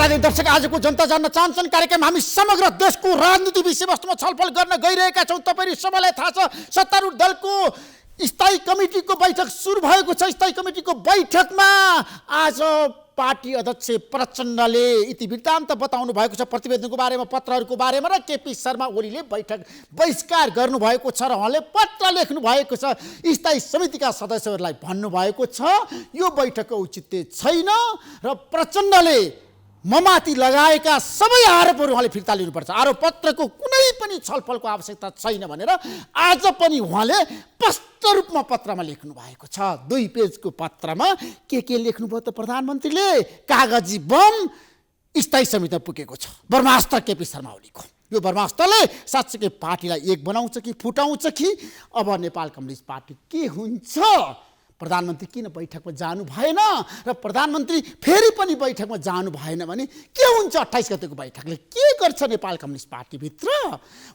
आदरणीय दर्शक, आजको जनता जान्न चाहन्छन् कार्यक्रम हामी समग्र देशको राजनीति विषयवस्तुमा छलफल गर्न गइरहेका छौँ। तपाईहरु सबैलाई थाहा छ, सत्तारूढ दलको स्थायी कमिटीको बैठक सुरु भएको छ। स्थायी कमिटीको बैठकमा आज पार्टी अध्यक्ष प्रचण्डले इतिवृत्तान्त बताउनु भएको छ। प्रतिवेदनको बारेमा, पत्रहरूको बारेमा र केपी शर्मा ओलीले बैठक बहिष्कार गर्नुभएको छ र उहाँले पत्र लेख्नु भएको छ। स्थायी समितिका सदस्यहरूलाई भन्नुभएको छ यो बैठकको औचित्य छैन र प्रचण्डले ममाथि लगाएका सबै आरोपहरू उहाँले फिर्ता लिनुपर्छ। आरोप पत्रको कुनै पनि छलफलको आवश्यकता छैन भनेर आज पनि उहाँले स्पष्ट रूपमा पत्रमा लेख्नु भएको छ। 2 पेजको पत्रमा के लेख्नुभयो त प्रधानमन्त्रीले? कागजी बम स्थायी समितिमा पुगेको छ, ब्रह्मास्त्र केपी शर्मा ओलीको। यो ब्रह्मास्त्रले साँच्चै पार्टीलाई एक बनाउँछ कि फुटाउँछ कि? अब नेपाल कम्युनिस्ट पार्टी के हुन्छ? प्रधानमन्त्री किन बैठकमा जानु भएन र प्रधानमन्त्री फेरि पनि बैठकमा जानु भएन भने के हुन्छ? 28 गतेको बैठकले के गर्छ नेपाल कम्युनिस्ट पार्टीभित्र?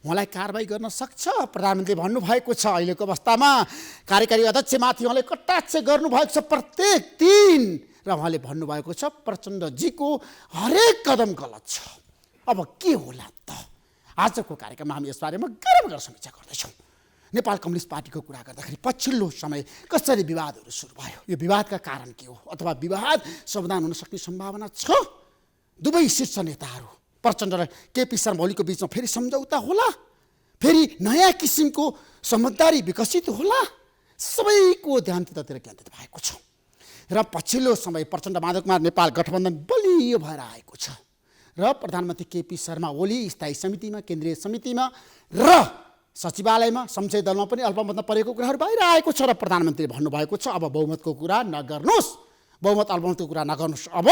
उहाँलाई कारबाही गर्न सक्छ। प्रधानमन्त्रीले भन्नुभएको छ अहिलेको अवस्थामा कार्यकारी अध्यक्षमाथि उहाँले कटाक्ष गर्नुभएको छ प्रत्येक दिन, र उहाँले भन्नुभएको छ प्रचण्डजीको हरेक कदम गलत छ। अब के होला त? आजको कार्यक्रममा हामी यसबारेमा गरम समीक्षा गर्दैछौँ। नेपाल कम्युनिस्ट पार्टीको कुरा गर्दाखेरि पछिल्लो समय कसरी विवादहरू सुरु भयो, यो विवादका कारण के हो, अथवा विवाद समाधान हुन सक्ने सम्भावना छ? दुवै शीर्ष नेताहरू प्रचण्ड र केपी शर्मा ओलीको बीचमा फेरि सम्झौता होला? फेरि नयाँ किसिमको समझदारी विकसित होला? सबैको ध्यान त्यतातिर केन्द्रित भएको छ र पछिल्लो समय प्रचण्ड माधव कुमार नेपाल गठबन्धन बलियो भएर आएको छ र प्रधानमन्त्री केपी शर्मा ओली स्थायी समितिमा, केन्द्रीय समितिमा र सचिवालयमा, संसदीय दलमा पनि अल्पमतमा परेको कुराहरू बाहिर आएको छ र प्रधानमन्त्रीले भन्नुभएको छ अब बहुमतको कुरा नगर्नुहोस्, बहुमत अल्पमतको कुरा नगर्नुहोस्, अब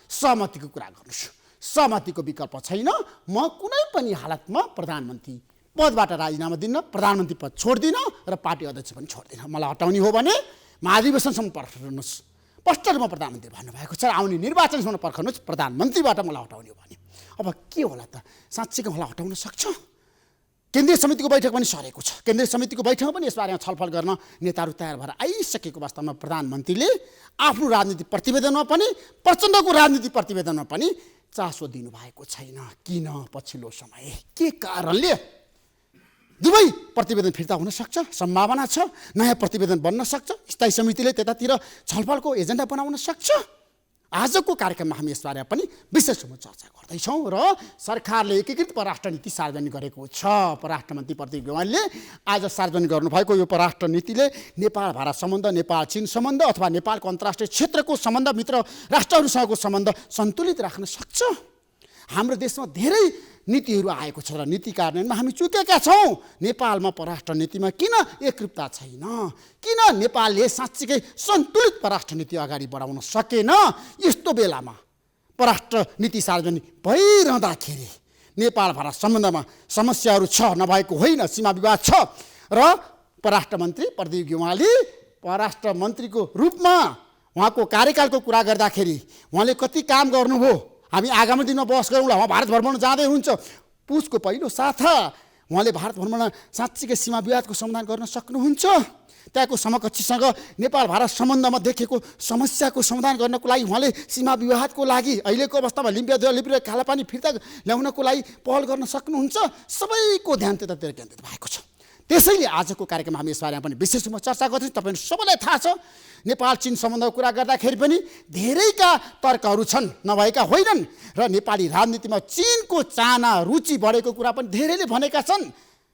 सहमतिको कुरा गर्नुहोस्। सहमतिको विकल्प छैन, म कुनै पनि हालतमा प्रधानमन्त्री पदबाट राजीनामा दिन्न, प्रधानमन्त्री पद छोड्दिनँ र पार्टी अध्यक्ष पनि छोड्दिनँ। मलाई हटाउने हो भने महाधिवेशनसम्म पर्खनुहोस्, स्पष्ट रूपमा प्रधानमन्त्री भन्नुभएको छ। आउने निर्वाचनसम्म पर्खनुहोस्, प्रधानमन्त्रीबाट मलाई हटाउने हो भने। अब के होला त? साँच्चैको मलाई हटाउन सक्छ? केन्द्रीय समितिको बैठक पनि सरेको छ। केन्द्रीय समितिको बैठकमा पनि यसबारेमा छलफल गर्न नेताहरू तयार भएर आइसकेको अवस्थामा प्रधानमन्त्रीले आफ्नो राजनीतिक प्रतिवेदनमा पनि, प्रचण्डको राजनीतिक प्रतिवेदनमा पनि चासो दिनुभएको छैन। किन? पछिल्लो समय के कारणले? दुवै प्रतिवेदन फिर्ता हुन सक्छ, सम्भावना छ, नयाँ प्रतिवेदन बन्न सक्छ, स्थायी समितिले त्यतातिर छलफलको एजेन्डा बनाउन सक्छ। आजको कार्यक्रममा हामी यसबारेमा पनि विशेष रूपमा चर्चा गर्दैछौँ र सरकारले एकीकृत परराष्ट्र नीति सार्वजनिक गरेको छ। परराष्ट्र मन्त्री प्रदीप ग्यावालीले आज सार्वजनिक गर्नुभएको यो परराष्ट्र नीतिले नेपाल भारत सम्बन्ध, नेपाल चीन सम्बन्ध अथवा नेपालको अन्तर्राष्ट्रिय क्षेत्रको सम्बन्ध, मित्र राष्ट्रहरूसँगको सम्बन्ध सन्तुलित राख्न सक्छ। हाम्रो देशमा धेरै नीतिहरू आएको छ र नीति कार्यान्वयनमा हामी चुकेका छौँ। नेपालमा परराष्ट्र नीतिमा किन एकरूपता छैन? किन नेपालले साँच्चीकै सन्तुलित परराष्ट्र नीति अगाडि बढाउन सकेन? यस्तो बेलामा परराष्ट्र नीति सार्वजनिक भइरहँदाखेरि नेपाल भारत सम्बन्धमा समस्याहरू छ, नभएको होइन, सीमा विवाद छ र परराष्ट्र मन्त्री प्रदीप ग्यावाली परराष्ट्र मन्त्रीको रूपमा उहाँको कार्यकालको कुरा गर्दाखेरि उहाँले कति काम गर्नुभयो, हामी आगामी दिनमा बहस गरौँला। उहाँ भारत भ्रमण जाँदै हुन्छ, पुसको पहिलो साता उहाँले भारत भ्रमणमा साँच्चीकै सीमा विवादको समाधान गर्न सक्नुहुन्छ? त्यहाँको समकक्षीसँग नेपाल भारत सम्बन्धमा देखेको समस्याको समाधान गर्नको लागि उहाँले सीमा विवादको लागि अहिलेको अवस्थामा लिम्पिया कालापानी फिर्ता ल्याउनको लागि पहल गर्न सक्नुहुन्छ? सबैको ध्यान त्यतातिर केन्द्रित भएको छ। त्यसैले आजको कार्यक्रममा हामी यसबारेमा पनि विशेष रूपमा चर्चा गर्दैछौँ। तपाईँहरू सबैलाई थाहा छ नेपाल चीन सम्बन्धको कुरा गर्दाखेरि पनि धेरैका तर्कहरू छन्, नभएका होइनन्, र नेपाली राजनीतिमा चीनको चाहना, रुचि बढेको कुरा पनि धेरैले भनेका छन्।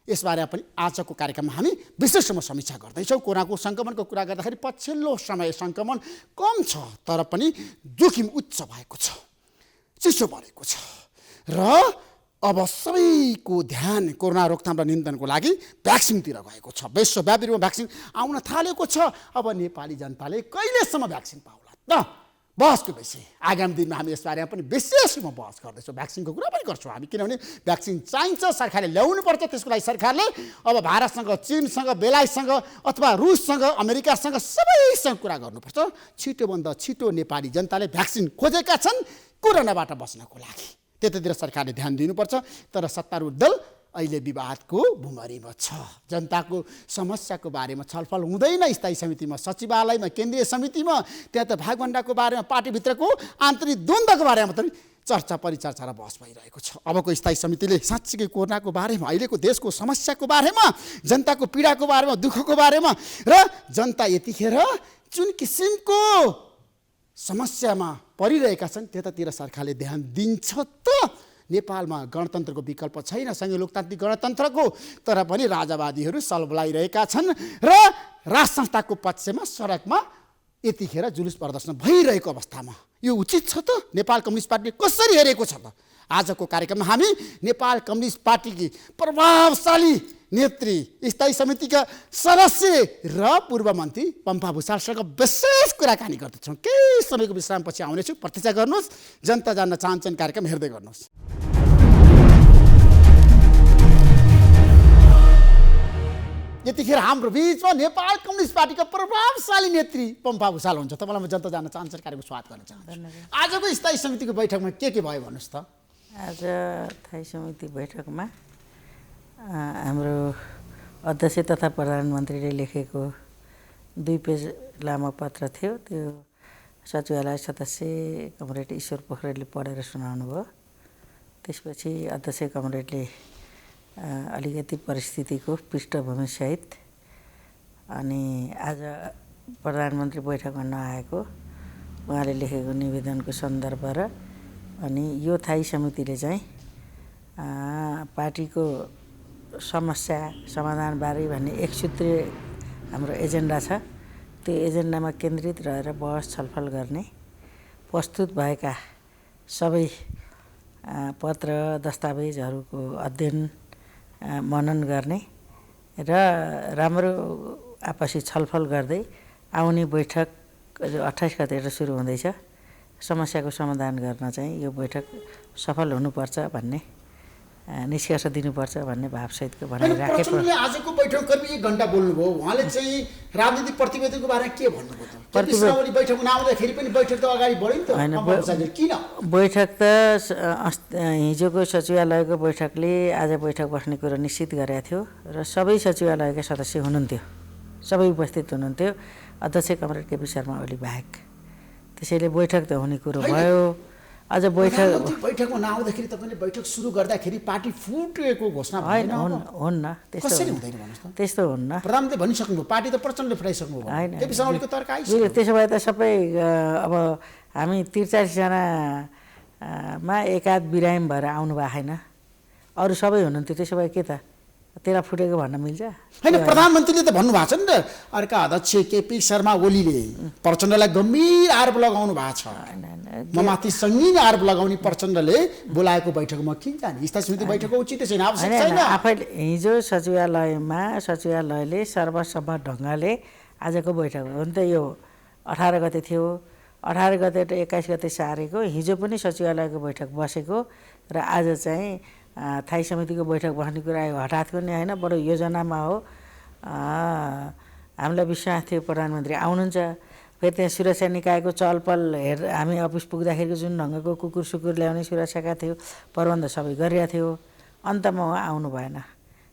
यसबारेमा पनि आजको कार्यक्रममा हामी विशेष रूपमा समीक्षा गर्दैछौँ। कोरोनाको सङ्क्रमणको कुरा गर्दाखेरि पछिल्लो समय सङ्क्रमण कम छ तर पनि जोखिम उच्च भएको छ, चिसो बढेको छ र अब सबैको ध्यान कोरोना रोकथाम र नियन्त्रणको लागि भ्याक्सिनतिर गएको छ। विश्वव्यापी रूपमा भ्याक्सिन आउन थालेको छ। अब नेपाली जनताले कहिलेसम्म भ्याक्सिन पाउला त? बहसको विषय आगामी दिनमा हामी यसबारेमा पनि विशेष रूपमा बहस गर्दैछौँ। भ्याक्सिनको कुरा पनि गर्छौँ हामी, किनभने भ्याक्सिन चाहिन्छ, सरकारले ल्याउनुपर्छ। त्यसको लागि सरकारले अब भारतसँग, चीनसँग, बेलायतसँग अथवा रुससँग, अमेरिकासँग सबैसँग कुरा गर्नुपर्छ। छिटोभन्दा छिटो नेपाली जनताले भ्याक्सिन खोजेका छन् कोरोनाबाट बच्नको लागि। त्यतातिर सरकारले ध्यान दिनुपर्छ। तर सत्तारूढ दल अहिले विवादको भुमरीमा छ। जनताको समस्याको बारेमा छलफल हुँदैन स्थायी समितिमा, सचिवालयमा, केन्द्रीय समितिमा। त्यहाँ त भागभण्डाको बारेमा, पार्टीभित्रको आन्तरिक द्वन्द्वको बारेमा त चर्चा परिचर्चा र बहस भइरहेको छ। अबको स्थायी समितिले साँच्चीकै कोरोनाको बारेमा, अहिलेको देशको समस्याको बारेमा, जनताको पीडाको बारेमा, दुःखको बारेमा र जनता यतिखेर जुन किसिमको समस्यामा परिरहेका छन् त्यतातिर सरकारले ध्यान दिन्छ त? नेपालमा गणतन्त्रको विकल्प छैन, संघीय लोकतान्त्रिक गणतन्त्रको, तर पनि राजावादीहरू सल बोलाइरहेका छन् र राज संस्थाको पक्षमा सडकमा यतिखेर जुलुस प्रदर्शन भइरहेको अवस्थामा यो उचित छ त? नेपाल कम्युनिस्ट पार्टीले कसरी हेरेको छ त? आजको कार्यक्रममा हामी नेपाल कम्युनिस्ट पार्टीकी प्रभावशाली नेत्री, स्थायी समितिका सदस्य र पूर्व मन्त्री पम्फा भुसालसँग विशेष कुराकानी गर्दछौँ। केही समयको विश्रामपछि आउनेछु। प्रतीक्षा गर्नुहोस्। जनता जान्न चाहन्छन् कार्यक्रम हेर्दै गर्नुहोस्। यतिखेर हाम्रो बिचमा नेपाल कम्युनिस्ट पार्टीका प्रभावशाली नेत्री पम्फा भुसाल हुन्छ। तपाईँलाई म जनता जान्न चाहन्छन् कार्यक्रमको स्वागत गर्न चाहन्छु। आजको स्थायी समितिको बैठकमा के भयो भन्नुहोस् त? आज स्थायी समिति बैठकमा हाम्रो अध्यक्ष तथा प्रधानमन्त्रीले लेखेको 2 पेज लामो पत्र थियो। त्यो सचिवालय सदस्य कमरेड ईश्वर पोखरेलले पढेर सुनाउनु भयो। त्यसपछि अध्यक्ष कमरेडले अलिकति परिस्थितिको पृष्ठभूमिसहित अनि आज प्रधानमन्त्री बैठकमा नआएको उहाँले लेखेको निवेदनको सन्दर्भ र अनि यो स्थायी समितिले चाहिँ पार्टीको समस्या समाधानबारे भन्ने एकसूत्रीय हाम्रो एजेन्डा छ। त्यो एजेन्डामा केन्द्रित रहेर बहस छलफल गर्ने, प्रस्तुत भएका सबै पत्र दस्तावेजहरूको अध्ययन मनन गर्ने र राम्रो आपसी छलफल गर्दै आउने बैठक 28 गतेबाट सुरु हुँदैछ, समस्याको समाधान गर्न चाहिँ यो बैठक सफल हुनुपर्छ भन्ने निष्कर्ष दिनुपर्छ भन्ने भावसहितको भनाइ राखेको। आजको बैठक करिब 1 घण्टा बोल्नुभयो। उहाँले चाहिँ राजनीतिक प्रतिवेदनको बारेमा के भन्नुभयो त? प्रतिवेदन बैठक नआउँदाखेरि पनि बैठक त अगाडि बढ्यो नि त? हैन, किन बैठक त हिजोको सचिवालयको बैठकले आज बैठक बस्ने कुरो निश्चित गरेको थियो र सबै सचिवालयका सदस्य हुनुहुन्थ्यो, सबै उपस्थित हुनुहुन्थ्यो, अध्यक्ष कमरेड केपी शर्मा ओली बाहेक। त्यसैले बैठक त हुने कुरो भयो। आज बैठकमा नआउँदाखेरि तपाईँले बैठक सुरु गर्दाखेरि पार्टी फुटेको घोषणा होइन, हुन्न, त्यस्तो हुन्न। प्रधानमन्त्री भनिसक्नुभयो, पार्टी त प्रचण्डले फुटाइसक्नुभयो। होइन, त्यसो भए त सबै अब हामी 43 जनामा एकाध बिरामी भएर आउनु भएको छैन, अरू सबै हुनुहुन्थ्यो। त्यसो भए के त तेरा फुटेको भन्न मिल्छ? होइन, प्रधानमन्त्रीले त भन्नुभएको छ नि त, अर्का अध्यक्ष केपी शर्मा ओलीले प्रचण्डलाई गम्भीर आरोप लगाउनु भएको छ। म माथि सङ्गीन आरोप लगाउने प्रचण्डले बोलाएको बैठकमा किन जाने? स्थायी समिति बैठकको उचित छैन, आवश्यक छैन। आफैले हिजो सचिवालयले सर्वसम्मत ढङ्गले आजको बैठक हो नि त, यो 18 गते थियो, 18 गते 21 गते सारेको, हिजो पनि सचिवालयको बैठक बसेको र आज चाहिँ स्थायी समितिको बैठक बस्ने कुरा आयो। हठातको नि होइन, बडो योजनामा हो। हामीलाई विश्वास थियो प्रधानमन्त्री आउनुहुन्छ, फेरि त्यहाँ सुरक्षा निकायको चलपल हामी अफिस पुग्दाखेरिको जुन ढङ्गको कुकुर सुकुर ल्याउने सुरक्षाका थियो प्रबन्ध सबै गरिरहेको थियो, अन्तमा उहाँ आउनु भएन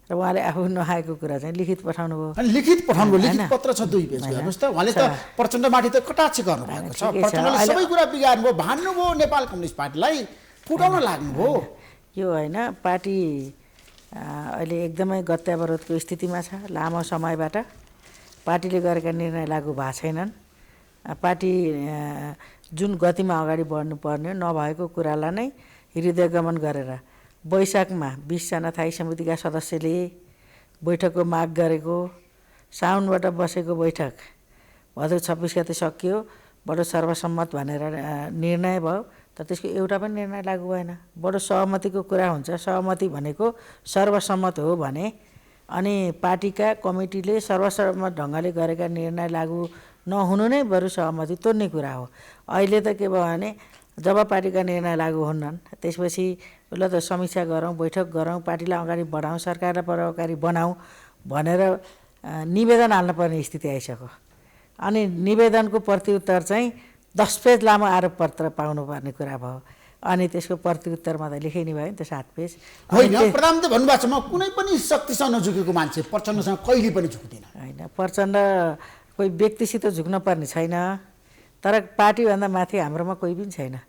र उहाँले आफू नआएको कुरा चाहिँ लिखित पठाउनु भयो। लिखित पत्र छ 2 पेज। हेर्नुहोस् त, उहाँले त प्रचण्डमाथि त कटाक्ष गर्नुभएको छ। प्रचण्डले सबै कुरा बिगार्नुभयो, भान्नुभयो, नेपाल कम्युनिस्ट पार्टीलाई फुटाउन लाग्नुभयो। यो होइन, पार्टी अहिले एकदमै गत्यावरोधको स्थितिमा छ। लामो समयबाट पार्टीले गरेका निर्णय लागू भएको छैनन्। पार्टी जुन गतिमा अगाडि बढ्नुपर्ने नभएको कुरालाई नै हृदयगमन गरेर वैशाखमा 20 जना स्थायी समितिका सदस्यले बैठकको माग गरेको, साउनबाट बसेको बैठक भदौ 26 गते सकियो, बडो सर्वसम्मत भनेर निर्णय भयो, तर त्यसको एउटा पनि निर्णय लागू भएन। बडो सहमतिको कुरा हुन्छ, सहमति भनेको सर्वसम्मत हो भने, अनि पार्टीका कमिटीले सर्वसम्मत ढङ्गले गरेका निर्णय लागू नहुनु नै बरु सहमति तोड्ने कुरा हो। अहिले त के भयो भने जब पार्टीका निर्णय लागू हुन्नन् त्यसपछि ल त समीक्षा गरौँ, बैठक गरौँ, पार्टीलाई अगाडि बढाउँ, सरकारलाई प्रभावकारी बनाऊ भनेर निवेदन हाल्नुपर्ने स्थिति आइसक्यो। अनि निवेदनको प्रत्युत्तर चाहिँ 10 पेज लामो आरोप पत्र पाउनुपर्ने कुरा भयो। अनि त्यसको प्रत्युत्तरमा त लेखै नि भयो नि त 7 पेज। होइन, प्रधानमन्त्री भन्नुभएको छ म कुनै पनि शक्तिसँग नझुकेको मान्छे, प्रचण्डसँग कहिले पनि झुक्दिनँ। होइन, प्रचण्ड कोही व्यक्तिसित झुक्न पर्ने छैन, तर पार्टीभन्दा माथि हाम्रोमा कोही पनि छैन।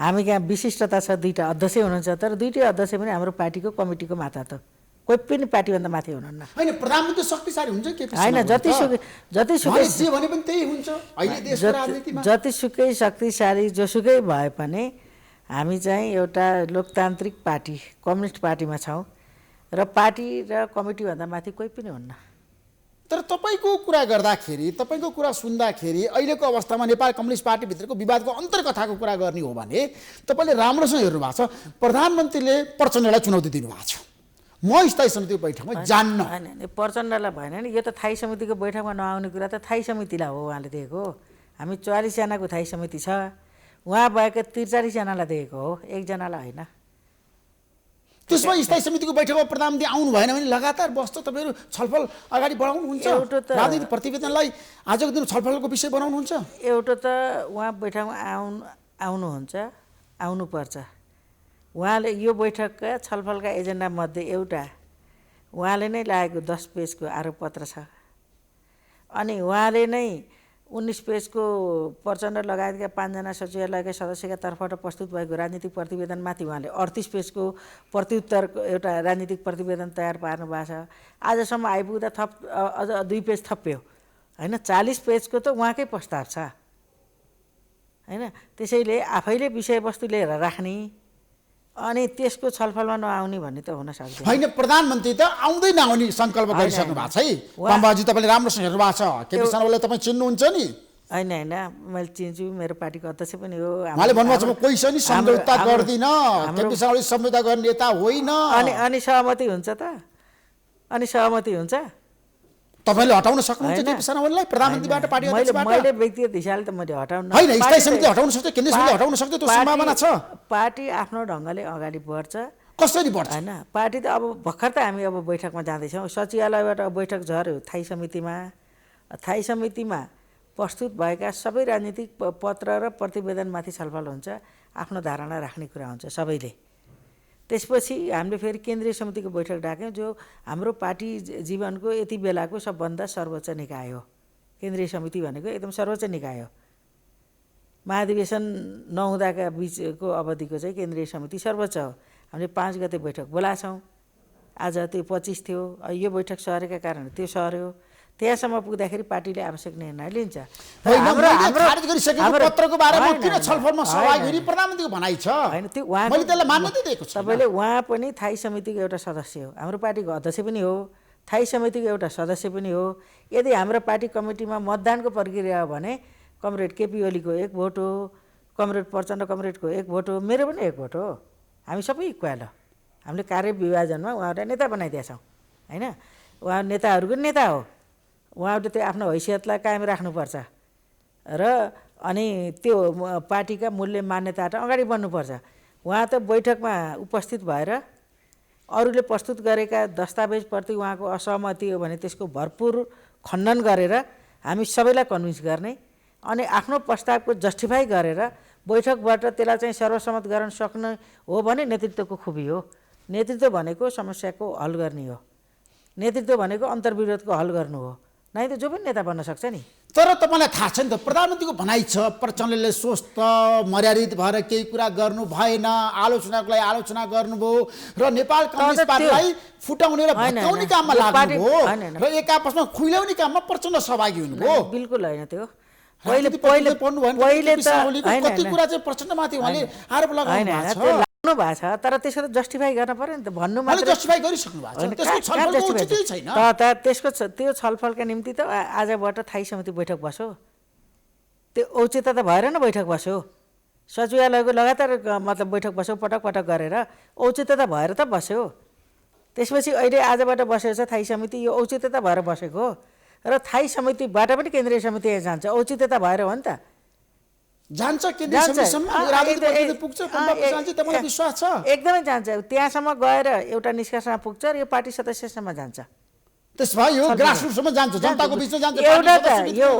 हामी कहाँ विशिष्टता छ, दुईवटा अध्यक्ष हुनुहुन्छ, तर दुईटै अध्यक्ष पनि हाम्रो पार्टीको कमिटीको माथा त कोही पनि पार्टीभन्दा माथि हुनुहुन्न। होइन, प्रधानमन्त्री शक्तिशाली हुन्छ के होइन, जतिसुकै जे भने पनि त्यही हुन्छ अहिले देशको राजनीतिमा। जतिसुकै शक्तिशाली जोसुकै भए पनि हामी चाहिँ एउटा लोकतान्त्रिक पार्टी कम्युनिस्ट पार्टीमा छौँ र पार्टी र कमिटीभन्दा माथि कोही पनि हुन्न। तर तपाईँको कुरा गर्दाखेरि, तपाईँको कुरा सुन्दाखेरि अहिलेको अवस्थामा नेपाल कम्युनिस्ट पार्टीभित्रको विवादको अन्तर्कथाको कुरा गर्ने हो भने तपाईँले राम्रोसँग हेर्नु भएको छ, प्रधानमन्त्रीले प्रचण्डलाई चुनौती दिनुभएको छ, म स्थायी समितिको बैठकमा जान्न। होइन, प्रचण्डलाई भएन नि, यो त थाई समितिको बैठकमा नआउने कुरा त थाई समितिलाई हो उहाँले दिएको। हामी 44 जनाको थाई समिति छ, उहाँ भएका 43 जनालाई दिएको हो, एकजनालाई होइन। त्यसमा स्थायी समितिको बैठकमा प्रधानमन्त्री आउनु भएन भने लगातार बस्छ, तपाईँहरू छलफल अगाडि बढाउनुहुन्छ, राजनीतिक प्रतिवेदनलाई आजको दिन छलफलको विषय बनाउनुहुन्छ। एउटा त उहाँ बैठकमा आउनुहुन्छ, आउनुपर्छ। उहाँले यो बैठकका छलफलका एजेन्डामध्ये एउटा उहाँले नै लागेको 10 पेजको आरोपपत्र छ, अनि उहाँले नै 19 पेजको प्रचण्ड लगायतका 5 जना सचिवालयका सदस्यका तर्फबाट प्रस्तुत भएको राजनीतिक प्रतिवेदनमाथि उहाँले 38 पेजको प्रत्युत्तरको एउटा राजनीतिक प्रतिवेदन तयार पार्नु भएको छ। आजसम्म आइपुग्दा अझ 2 पेज थप्यो, होइन, 40 पेजको त उहाँकै प्रस्ताव छ, होइन। त्यसैले आफैले विषयवस्तु लिएर राख्ने अनि त्यसको छलफलमा नआउने भन्ने त हुन सक्दैन। होइन, प्रधानमन्त्री त आउँदै नआउने सङ्कल्प गरिसक्नु भएको छ है पम्बाजी, तपाईँले राम्रोसँग हेर्नु भएको छ। केपी शर्मालाई तपाईँ चिन्नुहुन्छ नि? होइन, मैले चिन्छु, मेरो पार्टीको अध्यक्ष पनि हो। उहाँले भन्नुभएको छ म कोही पनि सम्झौता गर्दिनँ, केपी शर्माले सम्झौता गर्ने नेता होइन। अनि सहमति हुन्छ त? अनि सहमति हुन्छ? तपाईँले हटाउन सक्नुहुन्छ केपी शर्मालाई प्रधानमन्त्रीबाट, पार्टी अध्यक्षबाट? मैले व्यक्तिगत हिसाबले त मैले हटाउन होइन, स्थायी समिति हटाउन सक्छ, केन्द्रीय समिति हटाउन सक्छ, त्यो सम्भावना छ। पार्टी आफ्नो ढङ्गले अगाडि बढ्छ। कसरी बढ्छ? होइन, पार्टी त अब भर्खर त हामी अब बैठकमा जाँदैछौँ, सचिवालयबाट बैठक झऱ्यो थाई समितिमा। थाई समितिमा प्रस्तुत भएका सबै राजनीतिक पत्र र प्रतिवेदनमाथि छलफल हुन्छ, आफ्नो धारणा राख्ने कुरा हुन्छ सबैले। त्यसपछि हामीले फेरि केन्द्रीय समितिको बैठक डाक्यौँ, जो हाम्रो पार्टी जीवनको यति बेलाको सबभन्दा सर्वोच्च निकाय हो। केन्द्रीय समिति भनेको एकदम सर्वोच्च निकाय हो। महाधिवेशन नहुँदाका बिचको अवधिको चाहिँ केन्द्रीय समिति सर्वोच्च हो। हामीले 5 गते बैठक बोलाछौँ, आज त्यो 25 थियो, यो बैठक सरेका कारण त्यो सर्यो। त्यहाँसम्म पुग्दाखेरि पार्टीले आवश्यक निर्णय लिन्छ। खारेज गरिसकेको पत्रको बारेमा किन छलफलमा सहभागी हुने प्रधानमन्त्रीको भनाइ छ? होइन, त्यो उहाँ मैले त्यसलाई मान्यता दिएको छु। तपाईँले उहाँ पनि थाई समितिको एउटा सदस्य हो, हाम्रो पार्टीको अध्यक्ष पनि हो, थाई समितिको एउटा सदस्य पनि हो। यदि हाम्रो पार्टी कमिटीमा मतदानको प्रक्रिया हो भने कमरेड केपी ओलीको 1 भोट हो, कमरेड प्रचण्ड कमरेडको 1 भोट हो, मेरो पनि 1 भोट हो। हामी सबै इक्वल हो। हामीले कार्य विभाजनमा उहाँहरूलाई नेता बनाइदिएका छौँ, होइन। उहाँ नेताहरूको नेता हो, उहाँहरूले त्यो आफ्नो हैसियतलाई कायम राख्नुपर्छ र अनि त्यो पार्टीका मूल्य मान्यताबाट अगाडि बढ्नुपर्छ। उहाँ त बैठकमा उपस्थित भएर अरूले प्रस्तुत गरेका दस्तावेजप्रति उहाँको असहमति हो भने त्यसको भरपुर खण्डन गरेर हामी सबैलाई कन्भिन्स गर्ने अनि आफ्नो प्रस्तावको जस्टिफाई गरेर बैठकबाट त्यसलाई चाहिँ सर्वसम्मत गर्न सक्ने हो भने नेतृत्वको खुबी हो। नेतृत्व भनेको समस्याको हल गर्ने हो, नेतृत्व भनेको अन्तर्विरोधको हल गर्नु हो, नै त जो पनि नेता बन्न सक्छ नि। तर तपाईँलाई थाहा छ नि त, प्रधानमन्त्रीको भनाइ छ प्रचण्डले स्वस्थ मर्यादित भएर केही कुरा गर्नु भएन, आलोचनाको लागि आलोचना गर्नुभयो र नेपाल कम्युनिस्ट पार्टीलाई फुटाउने र भत्काउने काममा लाग्नुभयो र एक आपसमा खुइल्याउने काममा प्रचण्ड सहभागी हुनुभयो। बिल्कुल होइन, त्यो कति कुरा चाहिँ प्रचण्डमाथि उहाँले आरोप लगाउनु भएको छ। लाग्नु भएको छ, तर त्यसको त जस्टिफाई गर्न पर्यो नि त। भन्नु मात्रै जस्टिफाई गरिसक्नु भएको छ, त्यसको छलफलको उचितै छैन। त्यसको त्यो छलफलका निम्ति त आजबाट थाई समिति बैठक बस्यो, त्यो औचित्य त भएर न बैठक बस्यो। सचिवालयको लगातार मतलब बैठक बस्यो, पटक पटक गरेर औचित्य त भएर त बस्यो। त्यसपछि अहिले आजबाट बसेको छ थाई समिति, यो औचित्य त भएर बसेको र थाई समितिबाट पनि केन्द्रीय समिति जान्छ, औचित्य त भएर हो नि त। जान्छ केन्द्रीय समितिसम्म, राजनीतिक पुग्छ, तपाईँलाई विश्वास छ? एकदमै जान्छ, त्यहाँसम्म गएर एउटा निष्कर्षमा पुग्छ र यो पार्टी सदस्यसम्म जान्छ। त्यसमा यो ग्रासरुटसम्म जान्छ, जनताको बिचमा जान्छ। एउटा त यो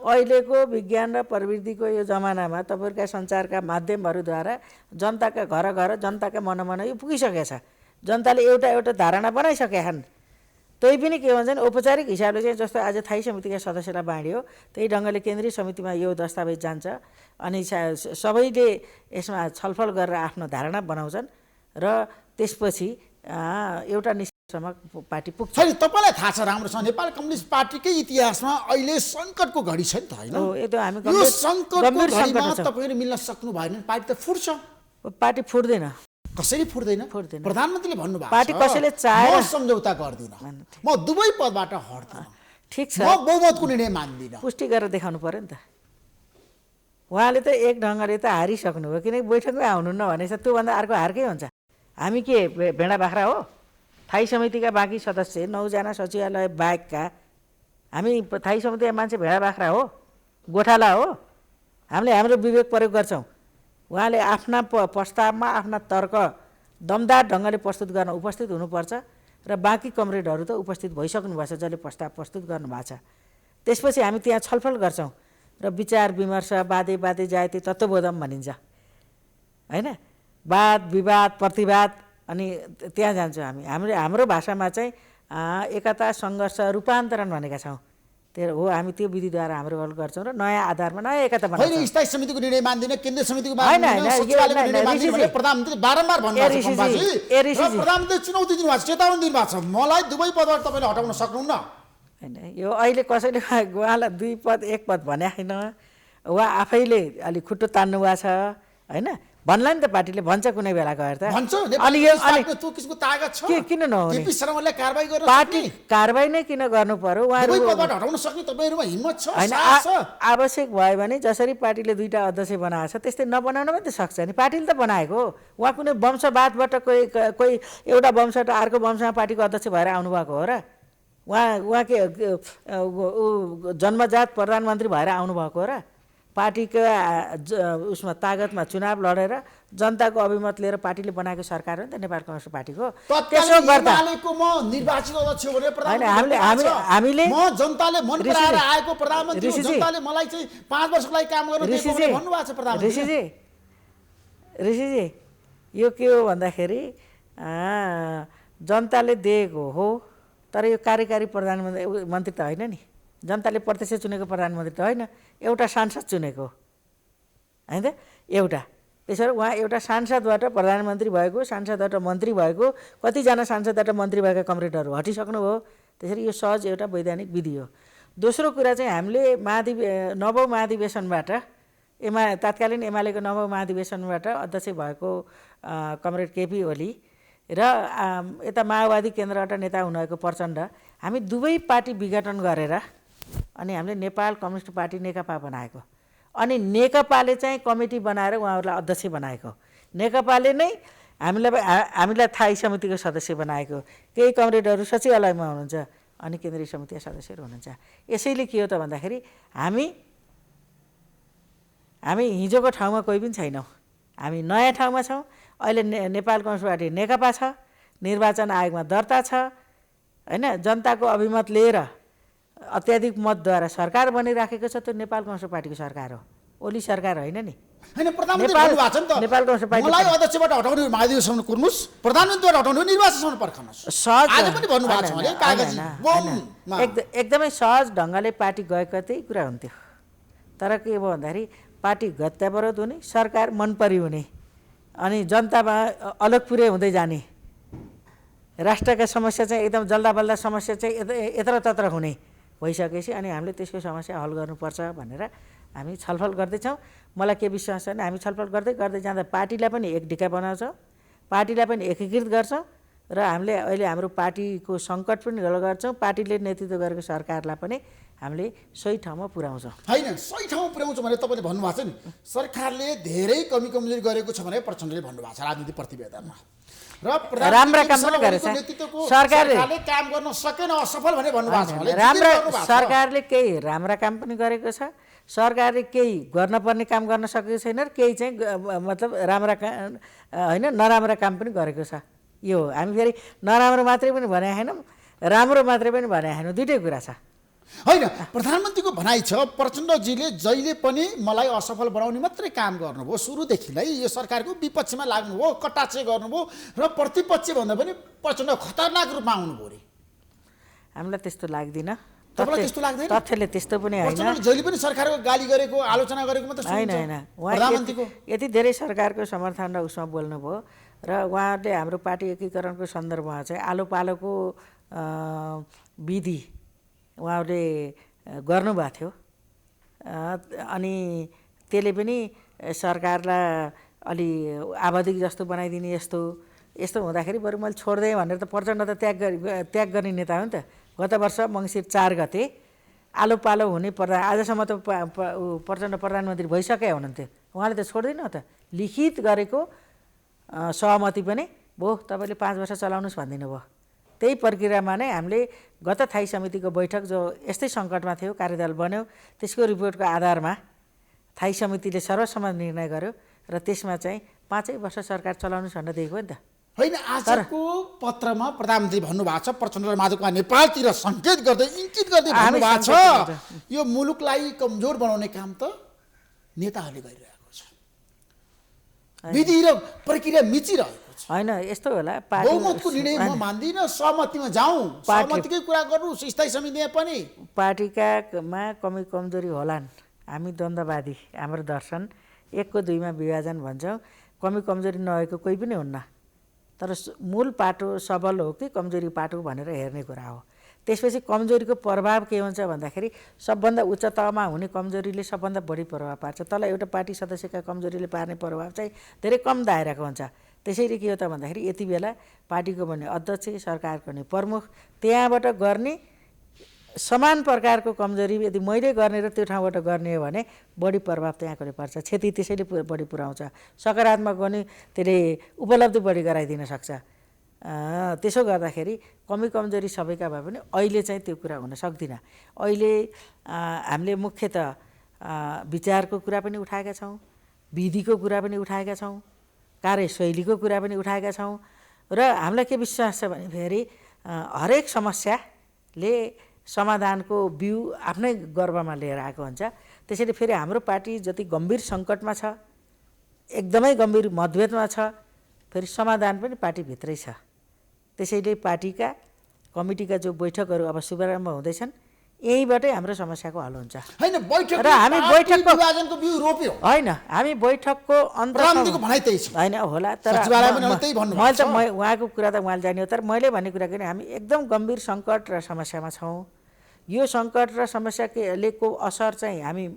अहिलेको विज्ञान र प्रविधिको यो जमानामा तपाईँहरूका सञ्चारका माध्यमहरूद्वारा जनताका घर घर जनताका मनमन यो पुगिसकेको छ। जनताले एउटा धारणा बनाइसकेका छन्। त्यही पनि के भन्छन् औपचारिक हिसाबले चाहिँ जस्तो आज थाई समितिका सदस्यलाई बाँड्यो त्यही ढङ्गले केन्द्रीय समितिमा यो दस्तावेज जान्छ अनि सबैले यसमा छलफल गरेर आफ्नो धारणा बनाउँछन् र त्यसपछि एउटा निष्कर्षमा पार्टी पुग्छ। छैन तपाईँलाई थाहा छ राम्रोसँग नेपाल कम्युनिस्ट पार्टीकै इतिहासमा अहिले सङ्कटको घडी छ नि त होइन? एकदम हामी यो सङ्कटको घडीमा तपाईँले मिल्न सक्नु भएन पार्टी त फुट्छ। पार्टी फुट्दैन। कसरी फुट्दैन? प्रधानमन्त्रीले भन्नुभएको छ पार्टी कसैले चाहेर म सम्झौता गर्दिनँ, म दुवै पदबाट हट्दिनँ, ठिक छ, म बहुमतको निर्णय मान्दिनँ। पुष्टि गरेर देखाउनु पर्यो नि त। उहाँले त एक ढङ्गले त हारिसक्नु हो किनकि बैठकमै आउनुहुन्न भनेछ, त्योभन्दा अर्को हारकै हुन्छ। हामी के भेडा बाख्रा हो? थाई समितिका बाँकी सदस्य 9 जना सचिवालय बाहेकका हामी थाई समितिका मान्छे भेडा बाख्रा हो, गोठाला हो? हामीले हाम्रो विवेक प्रयोग गर्छौँ। उहाँले आफ्ना प्रस्तावमा आफ्ना तर्क दमदार ढङ्गले प्रस्तुत गर्न उपस्थित हुनुपर्छ र बाँकी कमरेडहरू त उपस्थित भइसक्नु भएको छ जसले प्रस्ताव प्रस्तुत गर्नुभएको छ। त्यसपछि हामी त्यहाँ छलफल गर्छौँ र विचार विमर्श वादे वादे जायते तत्त्वबोधम भनिन्छ होइन, वाद विवाद प्रतिवाद, अनि त्यहाँ जान्छौँ हामी। हाम्रो भाषामा चाहिँ एकता सङ्घर्ष रूपान्तरण भनेका छौँ। त्यो हो, हामी त्यो विधिद्वारा हाम्रो हल गर्छौँ र नयाँ आधारमा नयाँ एकता बनाउँछौँ। होइन स्थायी समितिको निर्णय मान्दिनँ, केन्द्रीय समितिको प्रधानमन्त्री बारम्बार भन्नुभएको छ, प्रधानमन्त्री चुनौती दिनुभएको छ, चेतावनी दिनुभएको छ, मलाई दुवै पदबाट तपाईँले हटाउन सक्नुहुन्न। होइन यो अहिले कसैले उहाँलाई 2 पद 1 पद भने होइन, उहाँ आफैले अलिक खुट्टो तान्नु भएको छ होइन। भन्ला नि त पार्टीले भन्छ कुनै बेला गएर त अनि यो त्यो किसिमको ताकत छ किन नहुने? केपी शर्माले कारबाही गरेर पार्टी कारबाही नै किन गर्नु पर्यो? उहाँहरू पदबाट हटाउन सक्ने तपाईँहरुमा हिम्मत छ? हैन, आवश्यक भयो भने जसरी पार्टीले 2टा अध्यक्ष बनाएको छ त्यस्तै नबनाउन पनि त सक्छ नि। पार्टीले त बनाएको, उहाँ कुनै वंशवादबाट कोही एउटा वंशबाट अर्को वंशमा पार्टीको अध्यक्ष भएर आउनुभएको हो र? उहाँ के जन्मजात प्रधानमन्त्री भएर आउनुभएको हो र? पार्टीको उसमा तागतमा चुनाव लडेर जनताको अभिमत लिएर पार्टीले बनाएको सरकार हो नि त नेपाल कम्युनिस्ट पार्टीको। त्यसो गर्दा म निर्वाचित अध्यक्ष भने प्रधानमन्त्री हामीले म जनताले मन पराएर आएको प्रधानमन्त्री हो, जनताले मलाई चाहिँ 5 वर्षको लागि काम गर्न दिएको भनेर भन्नुभएको छ प्रधानमन्त्री। ऋषिजी यो के हो भन्दाखेरि जनताले दिएको हो, तर यो कार्यकारी प्रधानमन्त्री त होइन नि, जनताले प्रत्यक्ष चुनेको प्रधानमन्त्री त होइन, एउटा सांसद चुनेको होइन त एउटा। त्यसो भए उहाँ एउटा सांसदबाट प्रधानमन्त्री भएको, सांसदबाट मन्त्री भएको, कतिजना सांसदबाट मन्त्री भएका कमरेडहरू हटिसक्नु हो। त्यसरी यो सहज एउटा वैधानिक विधि हो। दोस्रो कुरा चाहिँ हामीले नवौँ महाधिवेशनबाट तत्कालीन एमालेको नवौँ महाधिवेशनबाट अध्यक्ष भएको कमरेड केपी ओली र यता माओवादी केन्द्रबाट नेता हुनुभएको प्रचण्ड, हामी दुवै पार्टी विघटन गरेर अनि हामीले नेपाल कम्युनिस्ट पार्टी नेकपा बनाएको। अनि नेकपाले चाहिँ कमिटी बनाएर उहाँहरूलाई अध्यक्ष बनाएको, नेकपाले नै हामीलाई थाई समितिको सदस्य बनाएको, केही कमरेडहरू सचिवालयमा हुनुहुन्छ अनि केन्द्रीय समितिका सदस्यहरू हुनुहुन्छ। यसैले के हो त भन्दाखेरि हामी हिजोको ठाउँमा कोही पनि छैनौँ, हामी नयाँ ठाउँमा छौँ। अहिले नेपाल कम्युनिस्ट पार्टी नेकपा छ, निर्वाचन आयोगमा दर्ता छ होइन, जनताको अभिमत लिएर अत्याधिक मतद्वारा सरकार बनिराखेको छ। त्यो नेपाल कम्युनिस्ट पार्टीको सरकार हो, ओली सरकार होइन नि। हैन, प्रधानमन्त्री भन्नुभएको छ नि त नेपाल कम्युनिस्ट पार्टी मलाई अध्यक्षबाट हटाउने महाधिवेशन कुर्नुस्, प्रधानमन्त्रीबाट हटाउने निर्वाचनसम्म पर्खनुस्। सहज आज पनि भन्नुभएको छ भने कागजी एकदमै सहज ढङ्गले पार्टी गएको त्यही कुरा हुन्थ्यो। तर के भयो भन्दाखेरि पार्टी गत्यावरोध हुने, सरकार मनपरी हुने, अनि जनतामा अलग पुरै हुँदै जाने, राष्ट्रका समस्या चाहिँ एकदम जल्दाबल्दा समस्या चाहिँ यत्रतत्र हुने भइसकेपछि अनि हामीले त्यसको समस्या हल गर्नुपर्छ भनेर हामी छलफल गर्दैछौँ। मलाई के विश्वास छ भने हामी छलफल गर्दै गर्दै जाँदा पार्टीलाई पनि एक ढिका बनाउँछौँ, पार्टीलाई पनि एकीकृत गर्छौँ र हामीले अहिले हाम्रो पार्टीको सङ्कट पनि हल गर्छौँ। पार्टीले नेतृत्व गरेको सरकारलाई पनि हामीले सही ठाउँमा पुर्याउँछौँ। होइन, सही ठाउँमा पुर्याउँछौँ भने तपाईँले भन्नुभएको छ नि सरकारले धेरै कमी कमजोरी गरेको छ भने प्रचण्डले भन्नुभएको छ राजनीतिक प्रतिवेदनमा, र राम्रा काम पनि गरेछ सरकारले, काम गर्न सकेन, असफल भने भन्नुभएको छ। राम्रा सरकारले केही राम्रा काम पनि गरेको छ, सरकारले केही गर्नुपर्ने काम गर्न सकेको छैन र केही चाहिँ मतलब राम्रा होइन नराम्रा काम पनि गरेको छ। यो हामी फेरि नराम्रो मात्रै पनि भने छैनौँ, राम्रो मात्रै पनि भने छैनौँ, दुइटै कुरा छ। होइन, प्रधानमन्त्रीको भनाइ छ प्रचण्डजीले जहिले पनि मलाई असफल बनाउने मात्रै काम गर्नुभयो, सुरुदेखि नै यो सरकारको विपक्षमा लाग्नुभयो, कटाचे गर्नुभयो र प्रतिपक्ष भन्दा पनि प्रचण्ड खतरनाक रूपमा आउनुभयो रे। हामीलाई त्यस्तो लाग्दिन। तपाईँलाई त्यस्तो लाग्दैन? तथ्यले त्यस्तो पनि होइन। प्रचण्डले जहिले पनि सरकारको गाली गरेको आलोचना गरेको मात्र होइन सुनिन्छ। होइन, उहाँ प्रधानमन्त्रीको यति धेरै सरकारको समर्थन र उसमा बोल्नुभयो र उहाँहरूले हाम्रो पार्टी एकीकरणको सन्दर्भमा चाहिँ आलो पालोको विधि उहाँहरूले गर्नुभएको थियो। अनि त्यसले पनि सरकारलाई अलि आवधिक जस्तो बनाइदिने यस्तो हुँदाखेरि बरु मैले छोड्देँ भनेर त प्रचण्ड त त्याग गर्ने नेता हो नि त। गत वर्ष मङ्सिर 4 गते आलो पालो हुने आजसम्म त प्रचण्ड प्रधानमन्त्री भइसक्यो हुनुहुन्थ्यो, उहाँले त छोड्दैन त। लिखित गरेको सहमति पनि भयो, तपाईँले 5 वर्ष चलाउनुहोस् भनिदिनु भयो। त्यही प्रक्रियामा नै हामीले गत थाई समितिको बैठक जो यस्तै सङ्कटमा थियो, कार्यदल बन्यो, त्यसको रिपोर्टको आधारमा थाई समितिले सर्वसम्मत निर्णय गर्यो र त्यसमा चाहिँ 5 वर्ष सरकार चलाउनुहोस् भनेर दिएको नि त। होइन, आजको पत्रमा प्रधानमन्त्री भन्नुभएको छ प्रचण्ड र माधवकुमार नेपालतिर सङ्केत गर्दै इङ्कित गर्दै भन्नुभएको छ यो मुलुकलाई कमजोर बनाउने काम त नेताहरूले गरिरहेको छ, विधि र प्रक्रिया मिचिरहेको छ। होइन, यस्तो होला पार्टी बहुमतको निर्णय म मान्दिनँ, सहमतिमा जाउँ, सहमतिकै कुरा गर्नु स्थायी समितिमा पनि। पार्टीकामा कमी कमजोरी होलान्, हामी द्वन्द्ववादी, हाम्रो दर्शन 1 को 2 मा विभाजन भन्छौँ। कमी कमजोरी नभएको कोही पनि हुन्न, तर मूल पाटो सबल हो कि कमजोरी पाटो भनेर हेर्ने कुरा हो। त्यसपछि कमजोरीको प्रभाव के हुन्छ भन्दाखेरि सबभन्दा उच्च तहमा हुने कमजोरीले सबभन्दा बढी प्रभाव पार्छ। तल एउटा पार्टी सदस्यका कमजोरीले पार्ने प्रभाव चाहिँ धेरै कम दायराको हुन्छ। त्यसैले के हो त भन्दाखेरि यति बेला पार्टीको भने अध्यक्ष, सरकारको नि प्रमुख, त्यहाँबाट गर्ने समान प्रकारको कमजोरी यदि मैले गर्ने र त्यो ठाउँबाट गर्ने हो भने बढी प्रभाव त्यहाँकोले पर्छ, क्षति त्यसैले बढी पुर्याउँछ। सकारात्मक पनि त्यसले उपलब्धि बढी गराइदिन सक्छ। त्यसो गर्दाखेरि कमी कमजोरी सबैका भए पनि अहिले चाहिँ त्यो कुरा हुन सक्दिन। अहिले हामीले मुख्यतः विचारको कुरा पनि उठाएका छौँ, विधिको कुरा पनि उठाएका छौँ, कार्यशैलीको कुरा पनि उठाएका छौँ र हामीलाई के विश्वास छ भने फेरि हरेक समस्याले समाधानको बिउ आफ्नै गर्भमा लिएर आएको हुन्छ। त्यसैले फेरि हाम्रो पार्टी जति गम्भीर सङ्कटमा छ, एकदमै गम्भीर मतभेदमा छ, फेरि समाधान पनि पार्टीभित्रै छ। त्यसैले पार्टीका कमिटीका जो बैठकहरू अब शुभारम्भ हुँदैछन्, यहीँबाटै हाम्रो समस्याको हल हुन्छ। होइन, बैठक र हामी बैठकको विभाजनको बिउ रोप्यो होइन, हामी बैठकको प्रधानमन्त्रीको भनाइ त्यही छ। होइन होला, तर मैले त उहाँको कुरा त उहाँले जान्यो, तर मैले भन्ने कुरा के भने हामी एकदम गम्भीर सङ्कट र समस्यामा छौँ। यो सङ्कट र समस्याको असर चाहिँ हामी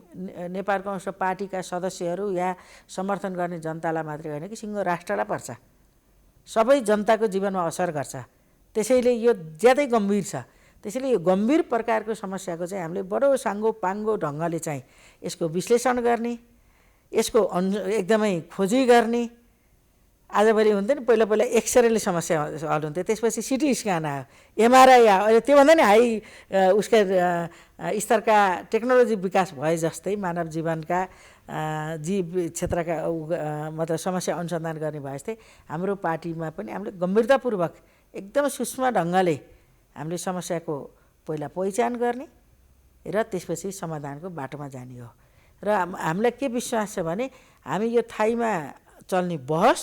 नेपाल कम्युनिस्ट पार्टीका सदस्यहरू या समर्थन गर्ने जनतालाई मात्रै होइन कि सिङ्गो राष्ट्रलाई पर्छ, सबै जनताको जीवनमा असर गर्छ। त्यसैले यो ज्यादै गम्भीर छ। त्यसैले यो गम्भीर प्रकारको समस्याको चाहिँ हामीले बडो साङ्गो पाङ्गो ढङ्गले चाहिँ यसको विश्लेषण गर्ने, यसको एकदमै खोजी गर्ने। आजभोलि हुन्थ्यो नि पहिला एक्सरेले समस्या हल हुन्थ्यो, त्यसपछि सिटी स्क्यान आयो, एमआरआई आयो, अहिले त्योभन्दा नि हाई उसका स्तरका टेक्नोलोजी विकास भए जस्तै मानव जीवनका जीव क्षेत्रका मतलब समस्या अनुसन्धान गर्ने भए जस्तै हाम्रो पार्टीमा पनि हामीले गम्भीरतापूर्वक एकदम सूक्ष्म ढङ्गले हामीले समस्याको पहिला पहिचान गर्ने र त्यसपछि समाधानको बाटोमा जाने हो। र हामीलाई के विश्वास छ भने हामी यो थाईमा चल्ने बहस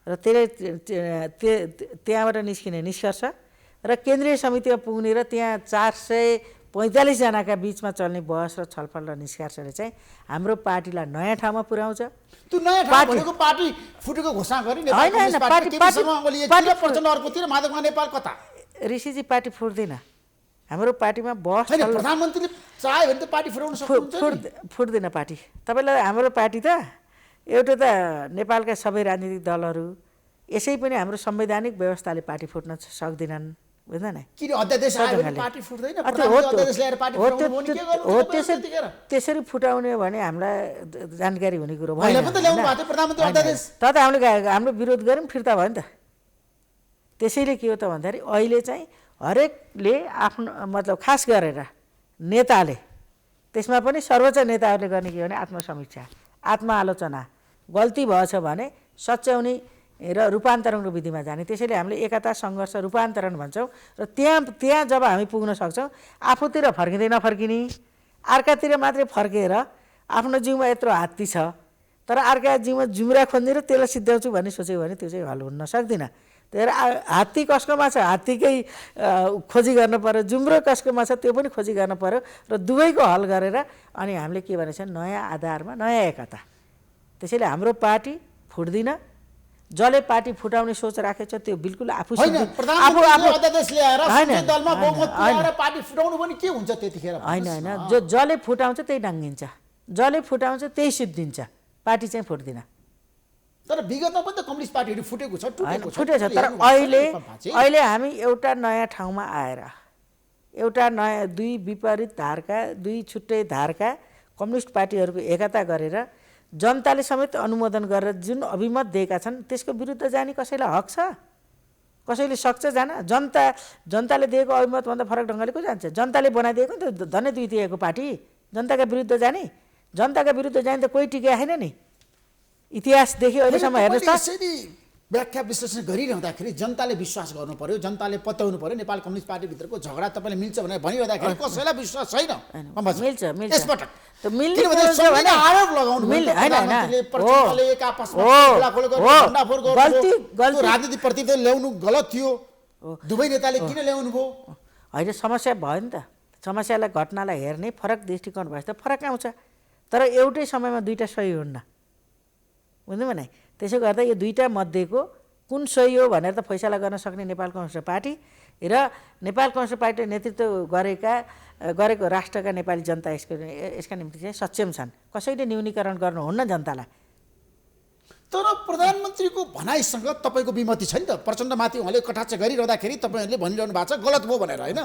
र त्यहाँबाट निस्किने निष्कर्ष र केन्द्रीय समितिमा पुग्ने र त्यहाँ 445 जनाका बिचमा चल्ने बहस र छलफल र निष्कर्षले चाहिँ हाम्रो पार्टीलाई नयाँ ठाउँमा पुर्याउँछ। त्यो नयाँ ठाउँ भनेको पार्टी फुटेको घोषणा गरी नेपाल कता ऋषिजी पार्टी फुट्दैन, हाम्रो पार्टीमा बहस प्रधानमन्त्रीले चाह्यो भने त पार्टी फुटाउन सक्नुहुन्छ। फुट्दैन पार्टी। तपाईँलाई हाम्रो पार्टी त एउटा त नेपालका सबै राजनीतिक दलहरू, यसै पनि हाम्रो संवैधानिक व्यवस्थाले पार्टी फुट्न सक्दैनन्, बुझ्दैन? त्यसरी फुटाउने भने हामीलाई जानकारी हुने कुरो भएन। तर हाम्रो विरोध गऱ्यौँ, फिर्ता भयो नि त। त्यसैले के हो त भन्दाखेरि अहिले चाहिँ हरेकले आफ्नो मतलब खास गरेर नेताले, त्यसमा पनि सर्वोच्च नेताहरूले गर्ने के भने आत्मसमीक्षा, आत्मआलोचना, गल्ती भएछ भने सच्याउने र रूपान्तरणको विधिमा जाने। त्यसैले हामीले एकता सङ्घर्ष रूपान्तरण भन्छौँ र त्यहाँ जब हामी पुग्न सक्छौँ, आफूतिर फर्किँदै नफर्किने, अर्कातिर मात्रै फर्केर आफ्नो जिउमा यत्रो हात्ती छ तर अर्का जिउमा जुम्रा खोज्ने र त्यसलाई सिद्ध्याउँछु भन्ने सोच्यो भने त्यो चाहिँ हल हुन सक्दिनँ। त्यही हात्ती कसकोमा छ हात्तीकै खोजी गर्न पर्यो, जुम्रो कसकोमा छ त्यो पनि खोजी गर्न पर्यो र दुवैको हल गरेर अनि हामीले के भनेको छ नयाँ आधारमा नयाँ एकता। त्यसैले हाम्रो पार्टी फुट्दिन, जसले पार्टी फुटाउने सोच राखेको छ त्यो बिल्कुल आफू अध्यादेश ल्याएर दलमा बहुमत ल्याएर पार्टी फुटाउनु पनि के हुन्छ त्यतिखेर? होइन जसले फुटाउँछ त्यही डाङ्गिन्छ, जसले फुटाउँछ त्यही सिद्धिन्छ, पार्टी चाहिँ फुट्दिन। तर विगतमा पनि त कम्युनिस्ट पार्टीहरू फुटेको छ, फुटेको छ। तर अहिले हामी एउटा नयाँ ठाउँमा आएर एउटा नयाँ दुई विपरीत धारका दुई छुट्टै धारका कम्युनिस्ट पार्टीहरूको एकता गरेर जनताले समेत अनुमोदन गरेर जुन अभिमत दिएका छन् त्यसको विरुद्ध जाने कसैलाई हक छ? कसैले सक्छ जान? जनताले दिएको अभिमतभन्दा फरक ढङ्गले को जान्छ? जनताले बनाइदिएको नि त धन्य द्वितीयको पार्टी, जनताका विरुद्ध जाने? जनताका विरुद्ध जाने त कोही टिकेको छैन नि इतिहासदेखि अहिलेसम्म। हेर्नुहोस् त व्याख्या विश्लेषण गरिरहँदाखेरि जनताले विश्वास गर्नु पर्यो, जनताले पत्याउनु पर्यो नेपाल कम्युनिस्ट पार्टीभित्रको झगडा तपाईँले मिल्छ भनेर भनिरहँदाखेरि कसैलाई विश्वास छैन। मिल्छ यसपटक राजनीतिप्रति त ल्याउनु गलत थियो, दुवै नेताले किन ल्याउनु भयो? होइन समस्या भयो नि त, समस्यालाई घटनालाई हेर्ने फरक दृष्टिकोण भएछ त फरक आउँछ। तर एउटै समयमा दुईवटा सही हुन्न, बुझ्नु भने? त्यसो गर्दा यो दुईवटा मध्येको कुन सही हो भनेर त फैसला गर्न सक्ने नेपाल कम्युनिस्ट पार्टी र नेपाल कम्युनिस्ट पार्टीले नेतृत्व गरेको राष्ट्रका नेपाली जनता यसका निम्ति चाहिँ सक्षम छन्। कसैले न्यूनीकरण गर्नुहुन्न जनतालाई। तर प्रधानमन्त्रीको भनाइसँग तपाईँको विमति छ नि त। प्रचण्डमाथि उहाँले कटाक्ष गरिरहँदाखेरि तपाईँहरूले भनिरहनु भएको छ गलत भयो भनेर, होइन?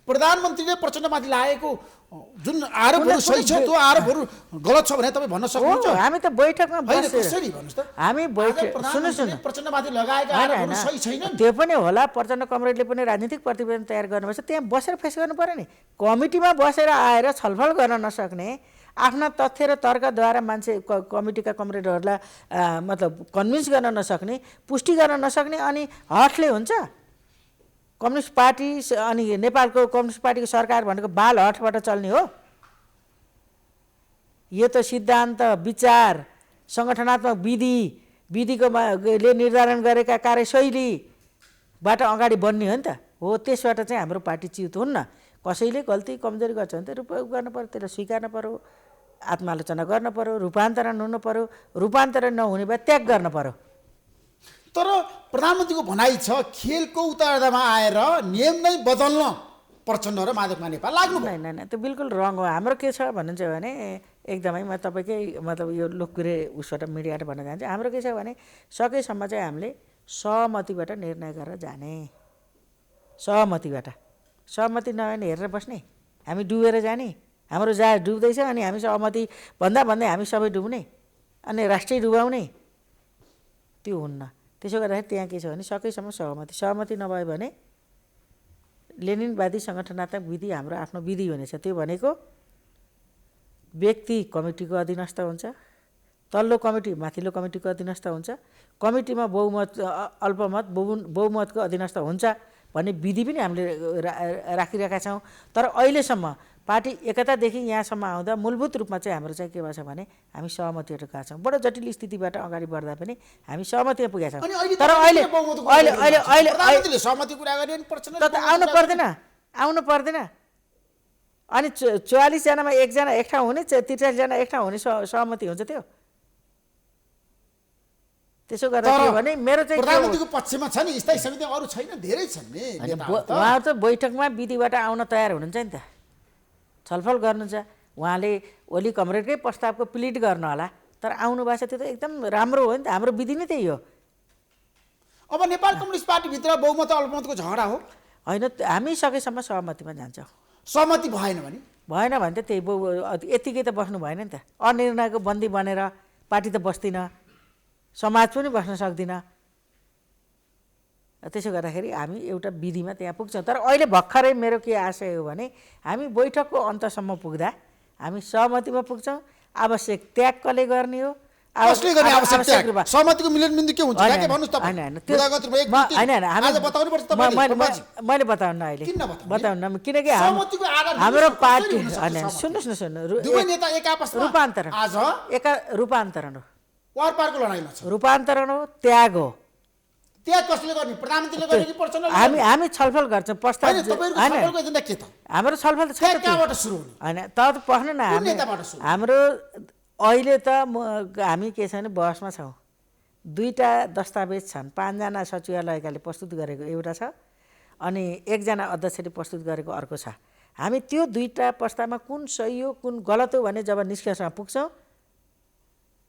प्रधानमन्त्रीले प्रचण्डमाथि लागेको जुन आरोपहरू सही छ त्यो आरोपहरू गलत छ भनेर तपाईँ भन्न सक्नुहुन्छ? हामी त बैठकमा कसरी भन्नुहोस् त? हामी सुन्नु प्रचण्डमाथि लगाएका आरोपहरू सही छैन। त्यो पनि होला, प्रचण्ड कमरेडले पनि राजनीतिक प्रतिवेदन तयार गर्नुभएछ, त्यहाँ बसेर फेस गर्नु पर्यो नि। कमिटीमा बसेर आएर छलफल गर्न नसक्ने, आफ्ना तथ्य र तर्कद्वारा मान्छे कमिटीका कमरेडहरूलाई मतलब कन्भिन्स गर्न नसक्ने, पुष्टि गर्न नसक्ने अनि हठले हुन्छ? कम्युनिस्ट पार्टी अनि नेपालको कम्युनिस्ट पार्टीको सरकार भनेको बाल हठबाट चल्ने हो? यो त सिद्धान्त, विचार, सङ्गठनात्मक विधिको ले निर्धारण गरेका कार्यशैलीबाट अगाडि बढ्ने हो नि त। हो, त्यसबाट चाहिँ हाम्रो पार्टी च्युत हुन्न। कसैले गल्ती कमजोरी गर्छ भने त उपयोग गर्नु पऱ्यो, त्यसलाई स्वीकार्नु पऱ्यो, आत्मालोचना गर्नु पऱ्यो, रूपान्तरण हुनु पऱ्यो, रूपान्तरण नहुने भए त्याग गर्नु पऱ्यो। तर प्रधानमन्त्रीको भनाइ छ खेलको उत्तरार्धमा आएर नियम नै बदल्न प्रचण्ड र माधवमा नेपाल लाग्नु। होइन त्यो बिल्कुल रङ हो। हाम्रो के छ भन्नुहुन्छ भने एकदमै म तपाईँकै मतलब यो लोकप्रिय उसबाट मिडियाबाट भन्न चाहन्छु, हाम्रो के छ भने सकेसम्म चाहिँ हामीले सहमतिबाट निर्णय गरेर जाने। सहमति नभए हेरेर बस्ने, हामी डुबेर जाने, हाम्रो जहाज डुब्दैछ अनि हामी सहमति भन्दै हामी सबै डुब्ने अनि राष्ट्रै डुबाउने, त्यो हुन्न। त्यसो गर्दाखेरि त्यहाँ के छ भने सकेसम्म सहमति नभयो भने लेनिनवादी सङ्गठनात्मक विधि हाम्रो आफ्नो विधि हुनेछ। त्यो भनेको व्यक्ति कमिटीको अधीनस्थ हुन्छ, तल्लो कमिटी माथिल्लो कमिटीको अधीनस्थ हुन्छ, कमिटीमा बहुमत अल्पमत बहुमतको अधीनस्थ हुन्छ भन्ने विधि पनि हामीले राखिरहेका छौँ। तर अहिलेसम्म पार्टी एकतादेखि यहाँसम्म आउँदा मूलभूत रूपमा चाहिँ हाम्रो चाहिँ के भएछ भने हामी सहमतिहरू गएका छौँ। बडो जटिल स्थितिबाट अगाडि बढ्दा पनि हामी सहमतिमा पुगेका छौँ। तर अहिले आउनु पर्दैन अनि 44 जनामा एकजना एक ठाउँ हुने, 43 जना एक ठाउँ हुने सहमति हुन्छ त्यो। त्यसो गर्दा के भने मेरो चाहिँ प्रधानमन्त्रीको पक्षमा छ नि स्थायी समिति, अरू छैन, धेरै छन् नि। उहाँहरू त बैठकमा विधिबाट आउन तयार हुनुहुन्छ नि त, छलफल गर्नुहुन्छ। उहाँले ओली कमरेडकै प्रस्तावको प्लिट गर्न होला, तर आउनु भएको छ त्यो त एकदम राम्रो हो नि त। हाम्रो विधि नै त्यही हो। अब नेपाल कम्युनिस्ट पार्टीभित्र बहुमत अल्पमतको झगडा हो होइन, हामी सकेसम्म सहमतिमा जान्छौँ। सहमति भएन भने त त्यही यतिकै त बस्नु भएन नि त। अनिर्णयको बन्दी बनेर पार्टी त बस्दिनँ, समाज पनि बस्न सक्दिनँ। त्यसो गर्दाखेरि हामी एउटा विधिमा त्यहाँ पुग्छौँ। तर अहिले भर्खरै मेरो के आशय हो भने हामी बैठकको अन्तसम्म पुग्दा हामी सहमतिमा पुग्छौँ। आवश्यक त्याग कसले गर्ने हो, सहमतिको मिलनबिन्दु के हुन्छ के भन्नुस् तपाई? मैले बताउन अहिले बताउन, किनकि हाम्रो पार्टी सुन्नुहोस् रूपान्तरण हो, रूपान्तरण हो, त्याग हो। त्यहाँ कसले गर्ने प्रधानमन्त्रीले गर्ने कि प्रचण्डले हामी छलफल गर्छौँ प्रस्ताव होइन तपाईँहरूको छलफलको एजेन्डा के त हाम्रो छलफल त छ त्यहाँ त कहाँबाट सुरु हुने होइन त पख्नु न कुन नेताबाट सुरु? हाम्रो अहिले त हामी के छ भने बहसमा छौँ 2टा दस्तावेज छन् 5जना सचिवालयकाले प्रस्तुत गरेको एउटा छ अनि 1जना अध्यक्षले प्रस्तुत गरेको अर्को छ हामी त्यो 2टा प्रस्तावमा कुन सही हो कुन गलत हो भने जब निष्कर्षमा पुग्छौँ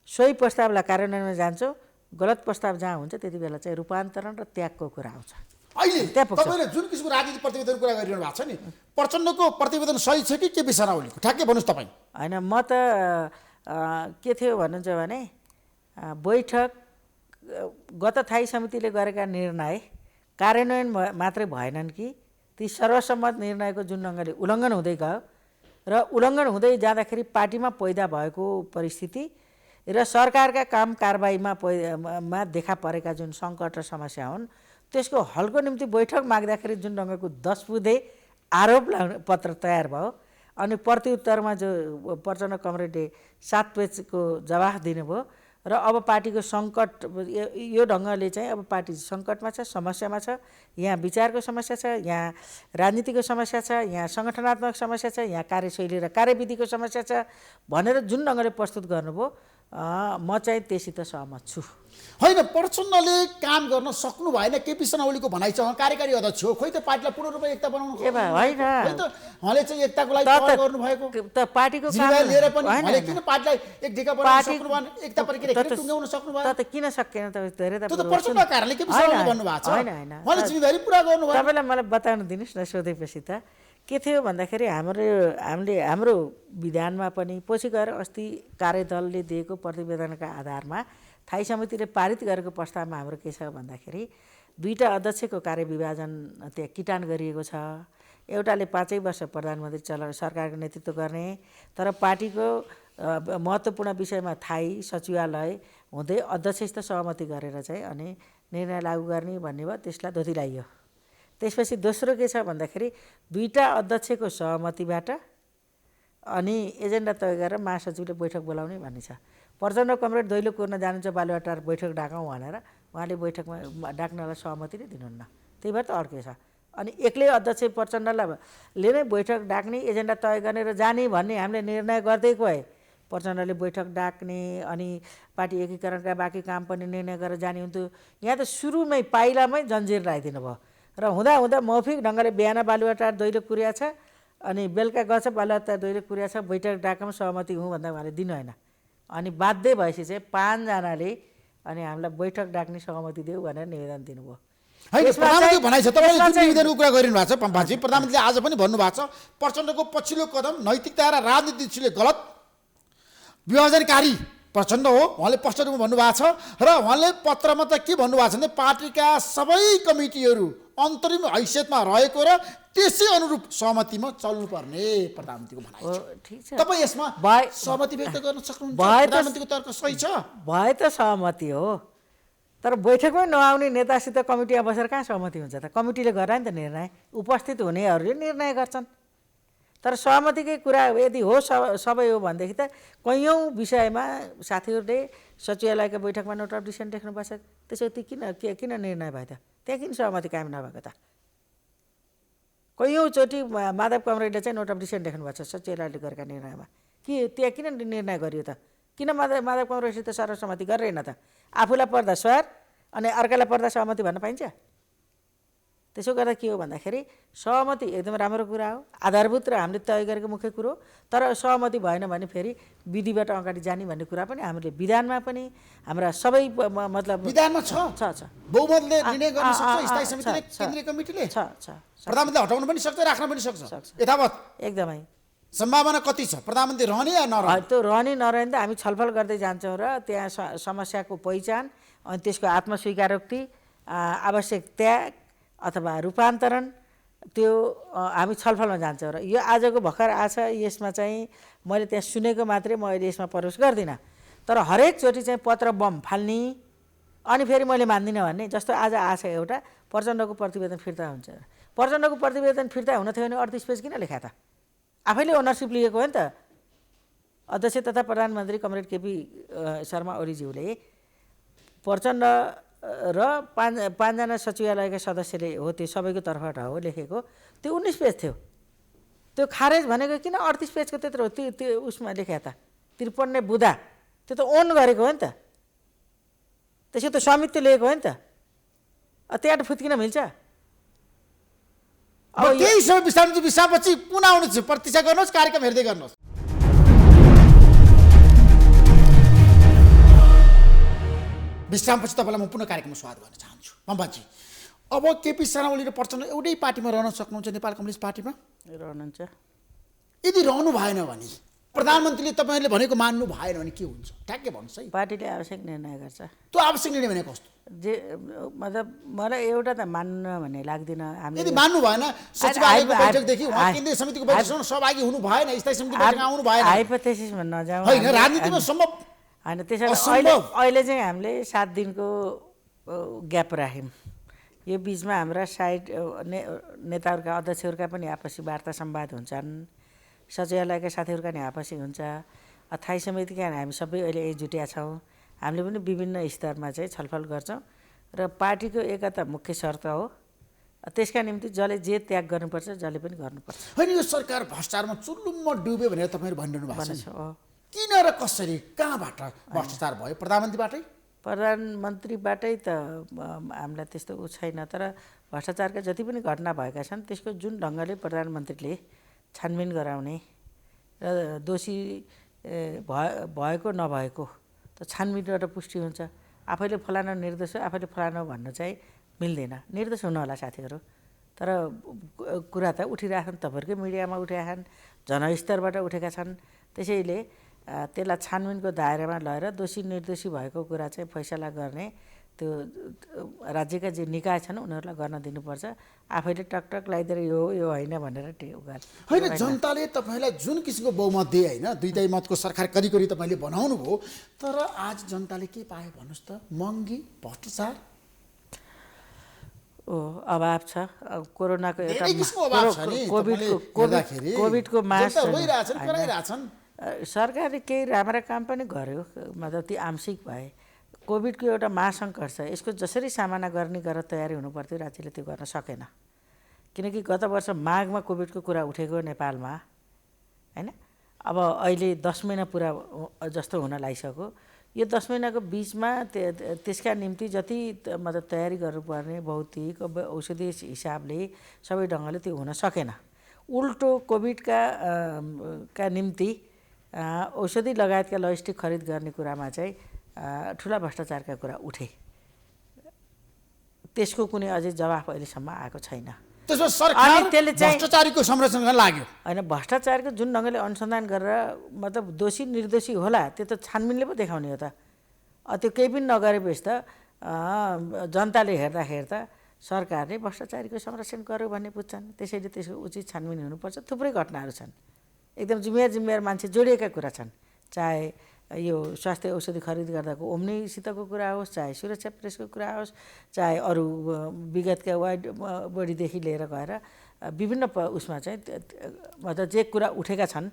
सही प्रस्तावलाई कार्यान्वयनमा जान्छौँ गलत प्रस्ताव जहाँ हुन्छ त्यति बेला चाहिँ रूपान्तरण र त्यागको कुरा आउँछ अहिले त्यहाँ पुग्छ। तपाईँले जुन किसिमको राजनीतिक प्रतिवेदन कुरा गरिरहनु भएको छ नि प्रचण्डको प्रतिवेदन सही छ कि के विषयमा ओलीको ठ्याक्कै भन्नुहोस् तपाईँ होइन म त के थियो भन्नुहुन्छ भने बैठक गत स्थायी समितिले गरेका निर्णय कार्यान्वयन मात्रै भएनन् कि ती सर्वसम्मत निर्णयको जुन ढङ्गले उल्लङ्घन हुँदै गयो र उल्लङ्घन हुँदै जाँदाखेरि पार्टीमा पैदा भएको परिस्थिति र सरकारका काम कारबाहीमा देखा परेका जुन सङ्कट र समस्या हुन् त्यसको हलको निम्ति बैठक माग्दाखेरि जुन ढङ्गको 10 बुँदे आरोप पत्र तयार भयो अनि प्रत्युत्तरमा जो प्रचण्ड कमरेडले 7 पेजको जवाफ दिनुभयो र अब पार्टीको सङ्कट यो ढङ्गले चाहिँ अब पार्टी सङ्कटमा छ समस्यामा छ यहाँ विचारको समस्या छ यहाँ राजनीतिको समस्या छ यहाँ सङ्गठनात्मक समस्या छ यहाँ कार्यशैली र कार्यविधिको समस्या छ भनेर जुन ढङ्गले प्रस्तुत गर्नुभयो म चाहिँ त्यसित सहमत छु होइन प्रचण्डले काम गर्न सक्नु भएन केपी शर्मा ओलीको भनाइ छ कार्यकारी अध्यक्ष हो खोइ त पार्टीलाई पूर्ण रूपमा एकता बनाउनु होइन उहाँले चाहिँ एकताको लागि पहल गर्नुभएको त पार्टीको जिम्मेवारी लिएर पनि उहाँले किन पार्टीलाई एक ढिका बनाउन सक्नु भएन एकता प्रक्रिया किन टुङ्ग्याउन सक्नु भएन त किन सकेन त धेरै त त्यो त प्रचण्डको कारणले केपी शर्माले भन्नुभएको छ उहाँले जिम्मेवारी पुरा गर्नु भयो तपाईँलाई मलाई बताउन दिनुहोस् न सोधेपछि त के थियो भन्दाखेरि हाम्रो विधानमा पनि पछि गएर अस्ति कार्यदलले दिएको प्रतिवेदनका आधारमा स्थायी समितिले पारित गरेको प्रस्तावमा हाम्रो के छ भन्दाखेरि 2टा अध्यक्षको कार्यविभाजन त्यहाँ किटान गरिएको छ एउटाले 5 वर्ष प्रधानमन्त्री सरकारको नेतृत्व गर्ने तर पार्टीको महत्त्वपूर्ण विषयमा स्थायी सचिवालय हुँदै अध्यक्षसित सहमति गरेर चाहिँ अनि निर्णय लागू गर्ने भन्ने भयो त्यसलाई दोहोऱ्याइयो त्यसपछि दोस्रो के छ भन्दाखेरि 2टा अध्यक्षको सहमतिबाट अनि एजेन्डा तय गरेर महासचिवले बैठक बोलाउने भन्ने छ प्रचण्ड कमरेड दैलो कुर्न जानुहुन्छ बालुवाटार बैठक डाकौँ भनेर उहाँले बैठकमा डाक्नलाई सहमति नै दिनुहुन्न त्यही भएर त अड्के छ अनि एक्लै अध्यक्ष प्रचण्डले नै बैठक डाक्ने एजेन्डा तय गर्ने र जाने भन्ने हामीले निर्णय गर्दै गए प्रचण्डले बैठक डाक्ने अनि पार्टी एकीकरणका बाँकी काम पनि निर्णय गरेर जाने हुन्थ्यो यहाँ त सुरुमै पाइलामै जन्जिर लगाइदिनु भयो र हुँदा हुँदा मौखिक ढङ्गले बिहान बालुवाटार दैलो कुर्या छ अनि बेलुका गछ बालुवाटार दैलो कुर्या छ बैठक डाकमा सहमति हुँ भन्दा उहाँले दिनु होइन अनि बाध्य भएपछि चाहिँ 5 जनाले अनि हामीलाई बैठक डाक्ने सहमति देऊ भनेर निवेदन दिनुभयो होइन प्रधानमन्त्री भनाइ छ तपाईँले जुन निवेदनको कुरा गरिरहनु भएको छ पम्पाजी प्रधानमन्त्रीले आज पनि भन्नुभएको छ प्रचण्डको पछिल्लो कदम नैतिकता र राजनीति दृष्टिले गलत विभाजनकारी प्रचण्ड हो उहाँले स्पष्ट रूपमा भन्नुभएको छ र उहाँले पत्रमा त के भन्नुभएको छ भने पार्टीका सबै कमिटीहरू अन्तरिम हैसियतमा रहेको र त्यसै अनुरूप सहमतिमा चल्नुपर्ने प्रधानमन्त्रीको भनाइ छ ठिक छ तपाईँ यसमा सहमति व्यक्त गर्न सक्नुहुन्छ प्रधानमन्त्रीको तर्क सही छ भए त सहमति हो तर बैठकमै नआउने नेतासित कमिटीमा बसेर कहाँ सहमति हुन्छ त कमिटीले गर्दा नि त निर्णय उपस्थित हुनेहरूले निर्णय गर्छन् तर सहमतिकै कुरा यदि हो सबै हो भनेदेखि त कैयौँ विषयमा साथीहरूले सचिवालयको बैठकमा नोट अफ डिसिसन लेख्नुपर्छ त्यसो किन निर्णय भयो त त्यहाँ किन सहमति कायम नभएको त कैयौँचोटि माधव कमरेडले चाहिँ नोट अफ डिसिसन लेख्नुपर्छ सचिवालयले गरेका निर्णयमा त्यहाँ किन निर्णय गरियो त किन माधव कमरेडसित सर्वसम्मति गरेन त आफूलाई पर्दा स्वर अनि अर्कालाई पर्दा सहमति भन्न पाइन्छ त्यसो गर्दा के हो भन्दाखेरि सहमति एकदम राम्रो कुरा हो आधारभूत र हामीले तय गरेको मुख्य कुरो तर सहमति भएन भने फेरि विधिबाट अगाडि जाने भन्ने कुरा पनि हामीले विधानमा पनि हाम्रा सबै मतलब विधानमा छ बहुमतले निर्णय गर्न सक्छ स्थायी समितिले केन्द्रीय कमिटीले छ प्रधानमन्त्रीले हटाउन पनि सक्छ राख्न पनि सक्छ यथावत एकदमै सम्भावना कति छ प्रधानमन्त्री रहने या नरहने त्यो रहने नरहने त हामी छलफल गर्दै जान्छौँ र त्यहाँ समस्याको पहिचान अनि त्यसको आत्मस्वीकारोक्ति आवश्यक त्याग अथवा रूपान्तरण त्यो हामी छलफलमा जान्छौँ र यो आजको भर्खर आछ यसमा चाहिँ मैले त्यहाँ सुनेको मात्रै म अहिले यसमा प्रवेश गर्दिनँ तर हरेकचोटि चाहिँ पत्र बम फाल्ने अनि फेरि मैले मान्दिनँ भन्ने जस्तो आज आछ एउटा प्रचण्डको प्रतिवेदन फिर्ता हुन्छ प्रचण्डको प्रतिवेदन फिर्ता हुन थियो भने 38 पेज किन लेखा त आफैले ओनरसिप लिएको हो नि त अध्यक्ष तथा प्रधानमन्त्री कमरेड केपी शर्मा ओलीज्यूले प्रचण्ड र पाँचजना सचिवालयका सदस्यले हो त्यो सबैको तर्फबाट हो लेखेको त्यो 19 पेज थियो त्यो खारेज भनेको किन 38 पेजको त्यत्रो त्यो उसमा लेख्या त 53 बुदा त्यो त ओन गरेको हो नि त त्यसो त स्वामित्व लिएको हो नि त त्यहाँ फुत्किन मिल्छ अब केही समय विश्रामपछि पुनः आउनुहोस् प्रतीक्षा गर्नुहोस् कार्यक्रम हेर्दै गर्नुहोस् विश्रामपछि तपाईँलाई म पुनः कार्यक्रममा स्वागत गर्न चाहन्छु पम्पाजी अब केपी शर्मा ओली र प्रचण्ड एउटै पार्टीमा रहन सक्नुहुन्छ नेपाल कम्युनिस्ट पार्टीमा रहनुहुन्छ यदि रहनु भएन भने प्रधानमन्त्रीले तपाईँहरूले भनेको मान्नु भएन भने के हुन्छ ठ्याक्कै भन्नुहोस् है पार्टीले आवश्यक निर्णय गर्छ त्यो आवश्यक निर्णय भनेको कस्तो जे मतलब मलाई एउटा त मान्न भन्ने लाग्दैन यदि मान्नु भएन सचिवालयको बैठकदेखि उहाँ केन्द्रीय समितिको बैठकमा सहभागी हुनु भएन स्थायी समितिको बैठकमा आउनु भएन हाइपोथेसिसमा नजाउँ होइन राजनीतिमा सम्भव होइन त्यसैले अहिले चाहिँ हामीले 7 दिनको ग्याप राख्यौँ यो बिचमा हाम्रा साइड नेताहरूका अध्यक्षहरूका पनि आपसी वार्ता संवाद हुन्छन् सचिवालयका साथीहरूका नि आपसी हुन्छ अस्थायी समितिका हामी सबै अहिले एकजुटिया छौँ हामीले पनि विभिन्न स्तरमा चाहिँ छलफल गर्छौँ र पार्टीको एकता मुख्य शर्त हो त्यसका निम्ति जसले जे त्याग गर्नुपर्छ जसले पनि गर्नुपर्छ होइन यो सरकार भ्रष्टाचारमा चुल्लुम्म डुब्यो भनेर तपाईँहरू भनिरहनु भएको छ किन र कसरी कहाँबाट भ्रष्टाचार भयो प्रधानमन्त्रीबाटै प्रधानमन्त्रीबाटै त हामीलाई त्यस्तो उ छैन तर भ्रष्टाचारका जति पनि घटना भएका छन् त्यसको जुन ढङ्गले प्रधानमन्त्रीले छानबिन गराउने र दोषी भएको नभएको त छानबिनबाट पुष्टि हुन्छ आफैले फलाना निर्दोष हो आफैले फलाना भन्नु चाहिँ मिल्दैन निर्दोष हुनु होला साथीहरू तर कुरा त उठिरहेछन् तपाईँहरूकै मिडियामा उठिरहेछन् जनस्तरबाट उठेका छन् त्यसैले त्यसलाई छानबिनको दायरामा लगेर दोषी निर्दोषी भएको कुरा चाहिँ फैसला गर्ने त्यो राज्यका जे निकाय छन् उनीहरूलाई गर्न दिनुपर्छ आफैले टकटक लगाइदिएर यो यो होइन भनेर होइन जनताले तपाईँलाई जुन किसिमको बहुमत दिए होइन दुईटै मतको सरकार करिकरी तपाईँले बनाउनु भयो तर आज जनताले के पायो भन्नुहोस् त महँगी भ्रष्टाचार अभाव छ कोरोनाको एउटा कोभिडको मास कराइरहेछन् सरकारले केही राम्रा काम पनि गर्यो मतलब ती आंशिक भए कोभिडको एउटा महासङ्कट छ यसको जसरी सामना गर्ने गरेर तयारी हुनुपर्थ्यो राज्यले त्यो गर्न सकेन किनकि गत वर्ष माघमा कोभिडको कुरा उठेको नेपालमा होइन अब अहिले 10 महिना पुरा जस्तो हुन लागिसक्यो यो 10 महिनाको बिचमा त्यसका निम्ति जति मतलब तयारी गर्नुपर्ने भौतिक औषधि हिसाबले सबै ढङ्गले त्यो हुन सकेन उल्टो कोभिडका निम्ति औषधि लगायतका लजिस्टिक खरिद गर्ने कुरामा चाहिँ ठुला भ्रष्टाचारका कुरा उठे त्यसको कुनै अझै जवाफ अहिलेसम्म आएको छैन त्यसमा सरकार भ्रष्टाचारीको संरक्षण लाग्यो होइन भ्रष्टाचारको जुन ढङ्गले अनुसन्धान गरेर मतलब दोषी निर्दोषी होला त्यो त छानबिनले पो देखाउने हो त त्यो केही पनि नगरेपछि त जनताले हेर्दाखेरि त सरकारले भ्रष्टाचारीको संरक्षण गर्यो भन्ने बुझ्छन् त्यसैले त्यसको उचित छानबिन हुनुपर्छ थुप्रै घटनाहरू छन् एकदम जिम्मेवार मान्छे जोडिएका कुरा छन् चाहे यो स्वास्थ्य औषधि खरिद गर्दाको ओम्नीसितको कुरा होस् चाहे सुरक्षा प्रेसको कुरा होस् चाहे अरू विगतका वाइड बडीदेखि लिएर गएर विभिन्न उसमा चाहिँ मतलब जे कुरा उठेका छन्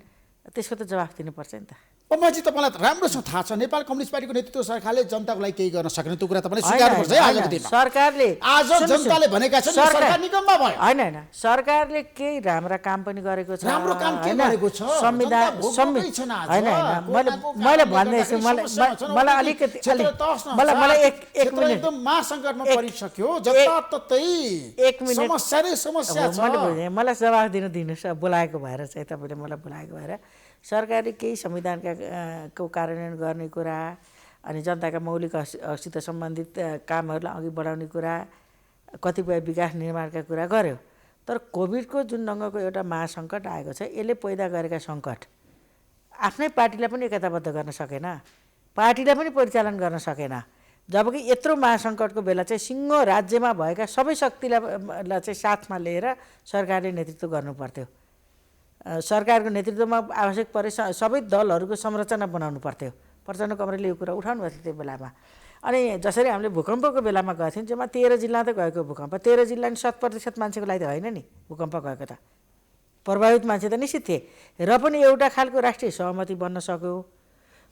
त्यसको त जवाफ दिनुपर्छ नि त पम्पाजी तपाईँलाई राम्रोसँग थाहा छ नेपाल कम्युनिस्ट पार्टीको नेतृत्व सरकारले जनताको लागि केही गर्न सकेन त्यो कुरा तपाईँले स्वीकार्नुपर्छ है आजको दिनमा सरकारले आज जनताले भनेका छन् सरकार निगममा भयो होइन सरकारले केही राम्रा काम पनि गरेको छ राम्रो काम के गरेको छ संविधान होइन मैले भन्दैछु मलाई अलिकति मलाई एक मिनेट एकदम महासङ्कटमा परिसक्यो जताततै एक मिनेट समस्या नै समस्या छ मलाई जवाफ दिनुहोस् बोलाएको भएर चाहिँ तपाईँले मलाई बोलाएको भएर सरकारले केही संविधानका को कार्यान्वयन गर्ने कुरा अनि जनताका मौलिक हकसित सम्बन्धित कामहरूलाई अघि बढाउने कुरा कतिपय विकास निर्माणका कुरा गर्यो तर कोभिडको जुन ढङ्गको एउटा महासङ्कट आएको छ यसले पैदा गरेका सङ्कट आफ्नै पार्टीलाई पनि एकताबद्ध गर्न सकेन पार्टीलाई पनि परिचालन गर्न सकेन जबकि यत्रो महासङ्कटको बेला चाहिँ सिङ्गो राज्यमा भएका सबै शक्तिलाई चाहिँ साथमा लिएर सरकारले नेतृत्व गर्नुपर्थ्यो सरकारको नेतृत्वमा आवश्यक परे सबै दलहरूको संरचना बनाउनु पर्थ्यो प्रचण्ड कमरेडले यो कुरा उठाउनु भएको थियो त्यो बेलामा अनि जसरी हामीले भूकम्पको बेलामा गएको थियौँ जम्मा 13 जिल्ला त गएको भूकम्प 13 जिल्ला नि 100% मान्छेको लागि त होइन नि भूकम्प गएको त प्रभावित मान्छे त निश्चित थिए र पनि एउटा खालको राष्ट्रिय सहमति बन्न सक्यो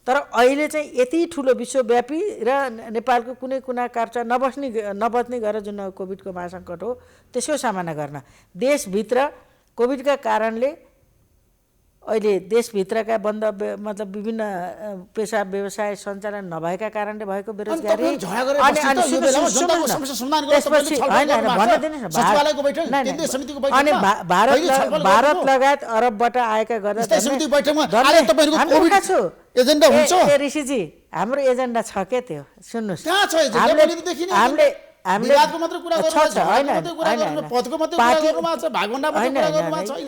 तर अहिले चाहिँ यति ठुलो विश्वव्यापी र नेपालको कुनै कुना काप्चा नबच्ने गरेर जुन कोभिडको महासङ्कट हो त्यसको सामना गर्न देशभित्र कोभिडका कारणले अहिले देशभित्रका बन्द मतलब विभिन्न पेसा व्यवसाय सञ्चालन नभएका कारणले भएको बेरोजगारी अनि भारत लगायत अरबबाट आएका गरेर ऋषिजी हाम्रो एजेन्डा छ के त्यो सुन्नुहोस्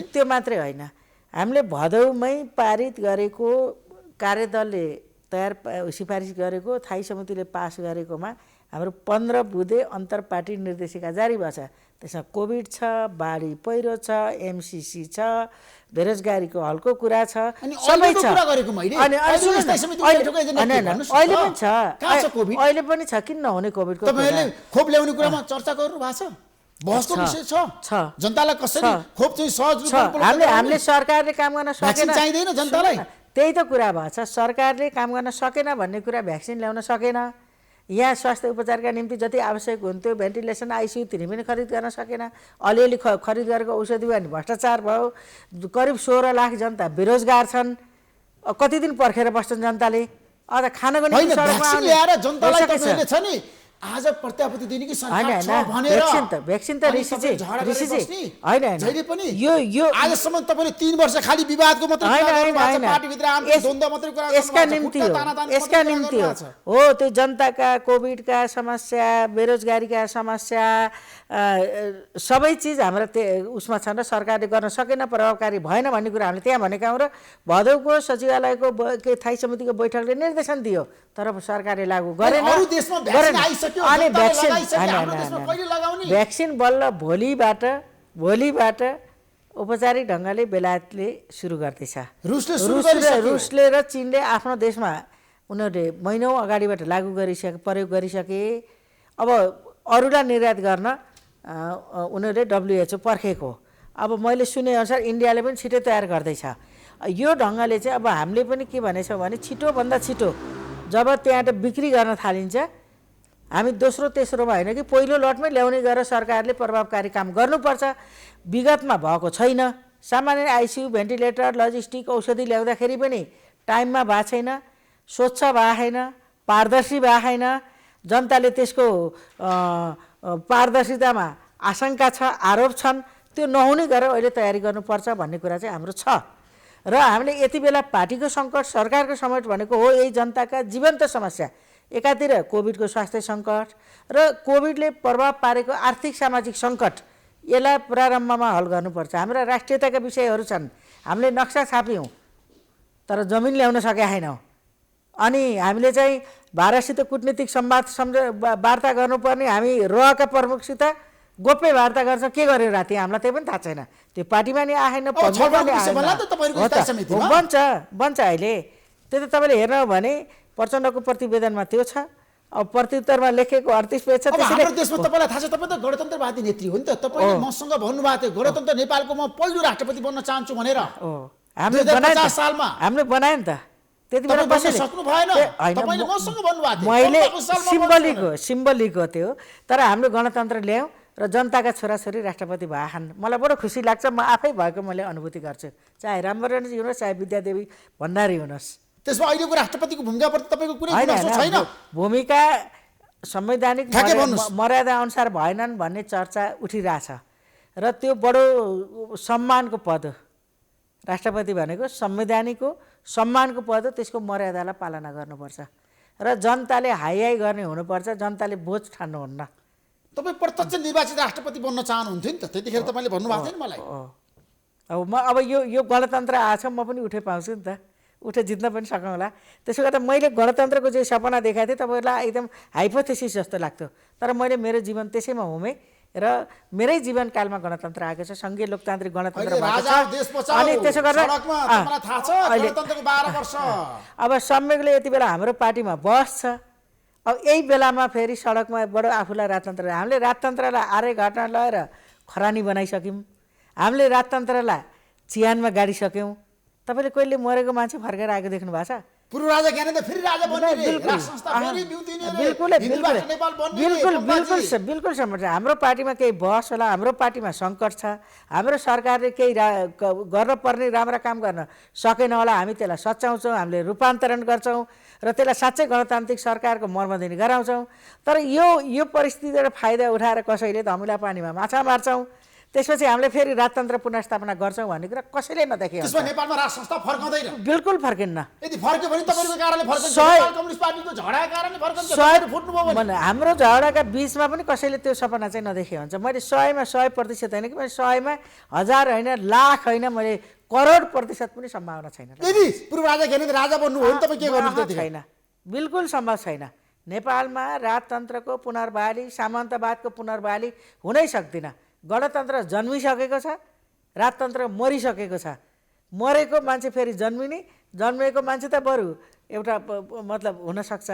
त्यो मात्रै होइन हामीले भदौमै पारित गरेको कार्यदलले सिफारिस गरेको स्थायी समितिले पास गरेकोमा हाम्रो 15 बुँदे अन्तर्पार्टी निर्देशिका जारी भएको छ। त्यसमा कोभिड छ, बाढी पहिरो छ, एमसिसी छ, बेरोजगारीको हलको कुरा छ, सबै छ। अनि अहिले पनि छ, अहिले पनि छ, किन नहुने कोभिडको खोप ल्याउने कुरामा चर्चा गर्नु भएको छ, बहसको विषय छ। जनतालाई कसरी खोप चाहिँ सहज रूपमा हामीले सरकारले काम गर्न सकेन, चाहिँदैन जनतालाई, त्यही त कुरा भएको छ। सरकारले काम गर्न सकेन भन्ने कुरा भ्याक्सिन ल्याउन सकेन, यहाँ स्वास्थ्य उपचारका निम्ति जति आवश्यक हुन्थ्यो भेन्टिलेसन आइसियु तिनी पनि खरिद गर्न सकेन, अलिअलि खरिद गरेको औषधि पनि भ्रष्टाचार भयो, करिब 16 लाख जनता बेरोजगार छन्, कति दिन पर्खेर बस्छन् जनताले, अझ खानको निम्ति सडकमा आउने आज प्रत्याभूति दिने कि सरकार छ भनेर भ्याक्सिन त ऋषिजी हैन जहिले पनि यो आजसम्म तपाईले 3 वर्ष खाली विवादको मात्र कुरा गर्नुभएको छ, पार्टी भित्र आन्तरिक द्वन्द्व मात्र कुरा गर्नुभएको छ। यसका निम्ति हो त्यो जनताका कोभिडका समस्या, बेरोजगारीका समस्या सबै चिज हाम्रो उसमा छन् र सरकारले गर्न सकेन, प्रभावकारी भएन भन्ने कुरा हामीले त्यहाँ भनेका हौं। र भदौको सचिवालयको स्थायी समितिको बैठकले निर्देशन दियो तर सरकारले लागू गरेन। अरु देशमा भ्याक्सिन आइसक्यो, अनि भ्याक्सिन बल्ल भोलिबाट औपचारिक ढङ्गले बेलायतले सुरु गर्दैछ। रुसले र चीनले आफ्नो देशमा उनीहरूले महिनौँ अगाडिबाट लागू प्रयोग गरिसके। अब अरूलाई निर्यात गर्न उनीहरूले WHO पर्खेको। अब मैले सुनेअनुसार इन्डियाले पनि छिटो तयार गर्दैछ। यो ढङ्गले चाहिँ अब हामीले पनि के भनेछौँ भने छिटोभन्दा छिटो जब त्यहाँ बिक्री गर्न थालिन्छ, हामी दोस्रो तेस्रोमा होइन कि पहिलो लटमै ल्याउने गरेर सरकारले प्रभावकारी काम गर्नुपर्छ। विगतमा भएको छैन, सामान्य आइसियु, भेन्टिलेटर, लजिस्टिक, औषधि ल्याउँदाखेरि पनि टाइममा भएको छैन, स्वच्छ भएको छैन, पारदर्शी भएको छैन, जनताले त्यसको पारदर्शितामा आशंका छ, आरोप छन्, त्यो नहुने गरेर अहिले तयारी गर्नुपर्छ भन्ने कुरा चाहिँ हाम्रो छ। र हामीले यति बेला पार्टीको सङ्कट, सरकारको सङ्कट भनेको हो यही जनताका जीवन्त समस्या, एकातिर कोभिडको स्वास्थ्य सङ्कट र कोभिडले प्रभाव पारेको आर्थिक सामाजिक सङ्कट, यसलाई प्रारम्भमा हल गर्नुपर्छ। हाम्रा राष्ट्रियताका विषयहरू छन्, हामीले नक्सा छाप्यौँ तर जमिन ल्याउन सकेका छैनौँ। अनि हामीले चाहिँ भारतसित कूटनीतिक वार्ता गर्नुपर्ने, हामी रहका प्रमुखसित गोप्य वार्ता गर्छ, के गर्यो राति हामीलाई त्यही पनि थाहा छैन। त्यो पार्टीमा नि आएन, बन्छ अहिले। त्यो त तपाईँले हेर्नु भने प्रचण्डको प्रतिवेदनमा त्यो छ। अब प्रत्युत्तरमा लेखेको 38 पेज छ। हाम्रो देशमा तपाईँलाई थाहा छ, तपाईँ त गणतन्त्रवादी नेत्री हो नि त, तपाईँले मसँग भन्नुभएको थियो गणतन्त्र नेपालको म पहिलो राष्ट्रपति बन्न चाहन्छु भनेर। हामीले बनायो नि त, त्यति बेला सक्नु भएन, तपाईले मसँग भन्नुभएको थियो। मैले सिम्बलिक हो त्यो, तर हाम्रो गणतन्त्र ल्याउँ र जनताका छोराछोरी राष्ट्रपति भएछन्। मलाई बडो खुसी लाग्छ, म आफै भएको मैले अनुभूति गर्छु, चाहे रामवरणजी हुनुहोस् चाहे विद्यादेवी भण्डारी हुनुहोस्। त्यसमा अहिलेको राष्ट्रपतिको भूमिकाप्रति तपाईँको कुनै गुनासो छैन? भूमिका संवैधानिक मर्यादा अनुसार भएनन् भन्ने चर्चा उठिरहेछ र त्यो बडो सम्मानको पद हो। राष्ट्रपति भनेको संवैधानिक हो, सम्मानको पद हो, त्यसको मर्यादालाई पालना गर्नुपर्छ र जनताले हाई गर्ने हुनुपर्छ, जनताले बोझ ठान्नुहुन्न। तपाईँ प्रत्यक्ष निर्वाचित राष्ट्रपति बन्न चाहनुहुन्थ्यो नि त, त्यतिखेर तपाईँले भन्नुभएको थियो नि मलाई। अब यो गणतन्त्र आएछ, म पनि उठे पाउँछु नि त, उठे जित्न पनि सकौँला। त्यसो गर्दा मैले गणतन्त्रको जे सपना देखाएको थिएँ तपाईँहरूलाई एकदम हाइपोथेसिस जस्तो लाग्थ्यो, तर मैले मेरो जीवन त्यसैमा हुमेँ र मेरै जीवनकालमा गणतन्त्र आएको छ, सङ्घीय लोकतान्त्रिक गणतन्त्र भएको छ। अनि त्यसो गर्दा अब सम्यकले यति बेला हाम्रो पार्टीमा बहस छ। अब यही बेलामा फेरि सडकमा बडो आफूलाई राजतन्त्र, हामीले राजतन्त्रलाई आरे घटना लगाएर खरानी बनाइसक्यौँ, हामीले राजतन्त्रलाई चिहानमा गाडिसक्यौँ। तपाईँले कहिले मरेको मान्छे फर्केर आएको देख्नु भएको छ? पूर्व राजा ज्ञानेन्द्र फेरि राजा बन्ने रे, बिल्कुल राष्ट्र संस्था फेरि बिउतिने रे, बिल्कुल हिन्दूबाट नेपाल बन्ने रे, पम्पाजी। बिल्कुल समझ हाम्रो पार्टीमा केही बहस होला, हाम्रो पार्टीमा सङ्कट छ, हाम्रो सरकारले केही गर्न पर्ने राम्रा काम गर्न सकेन होला, हामी त्यसलाई सच्याउँछौँ, हामीले रूपान्तरण गर्छौँ र त्यसलाई साँच्चै गणतान्त्रिक सरकारको मर्मदिनी गराउँछौँ। तर यो परिस्थितिबाट फाइदा उठाएर कसैले धमिला पानीमा माछा मार्छौँ, त्यसपछि हामीले फेरि राजतन्त्र पुनर्स्थापना गर्छौँ भन्ने कुरा कसैले नदेखे। त्यसमा नेपालमा राष्ट्र संस्था फर्कँदैन। बिल्कुल फर्किन्न। यदि फर्क्यो भने तपाईँको कारणले फर्कन्छ, नेपाल कम्युनिस्ट पार्टीको झगडाको कारणले फर्कन्छ, तपाईँहरू फुट्नुभयो भने। हाम्रो झगडाका बिचमा पनि कसैले त्यो सपना चाहिँ नदेखे हुन्छ। मैले 100% होइन कि मैले 100% 1000 होइन, लाख होइन, मैले करोड प्रतिशत पनि सम्भावना छैन। यदि पूर्व राजा ज्ञानेन्द्र राजा बन्नु हो भने तपाईँ के गर्नुहुन्छ त्यतिखेर? छैन, बिल्कुल सम्भव छैन। नेपालमा राजतन्त्रको पुनर्बहाली, सामन्तवादको पुनर्बहाली हुनै सक्दिन। गणतन्त्र जन्मिसकेको छ, राजतन्त्र मरिसकेको छ। मरेको मान्छे फेरि जन्मिने, जन्मिएको मान्छे त बरु एउटा मतलब हुनसक्छ,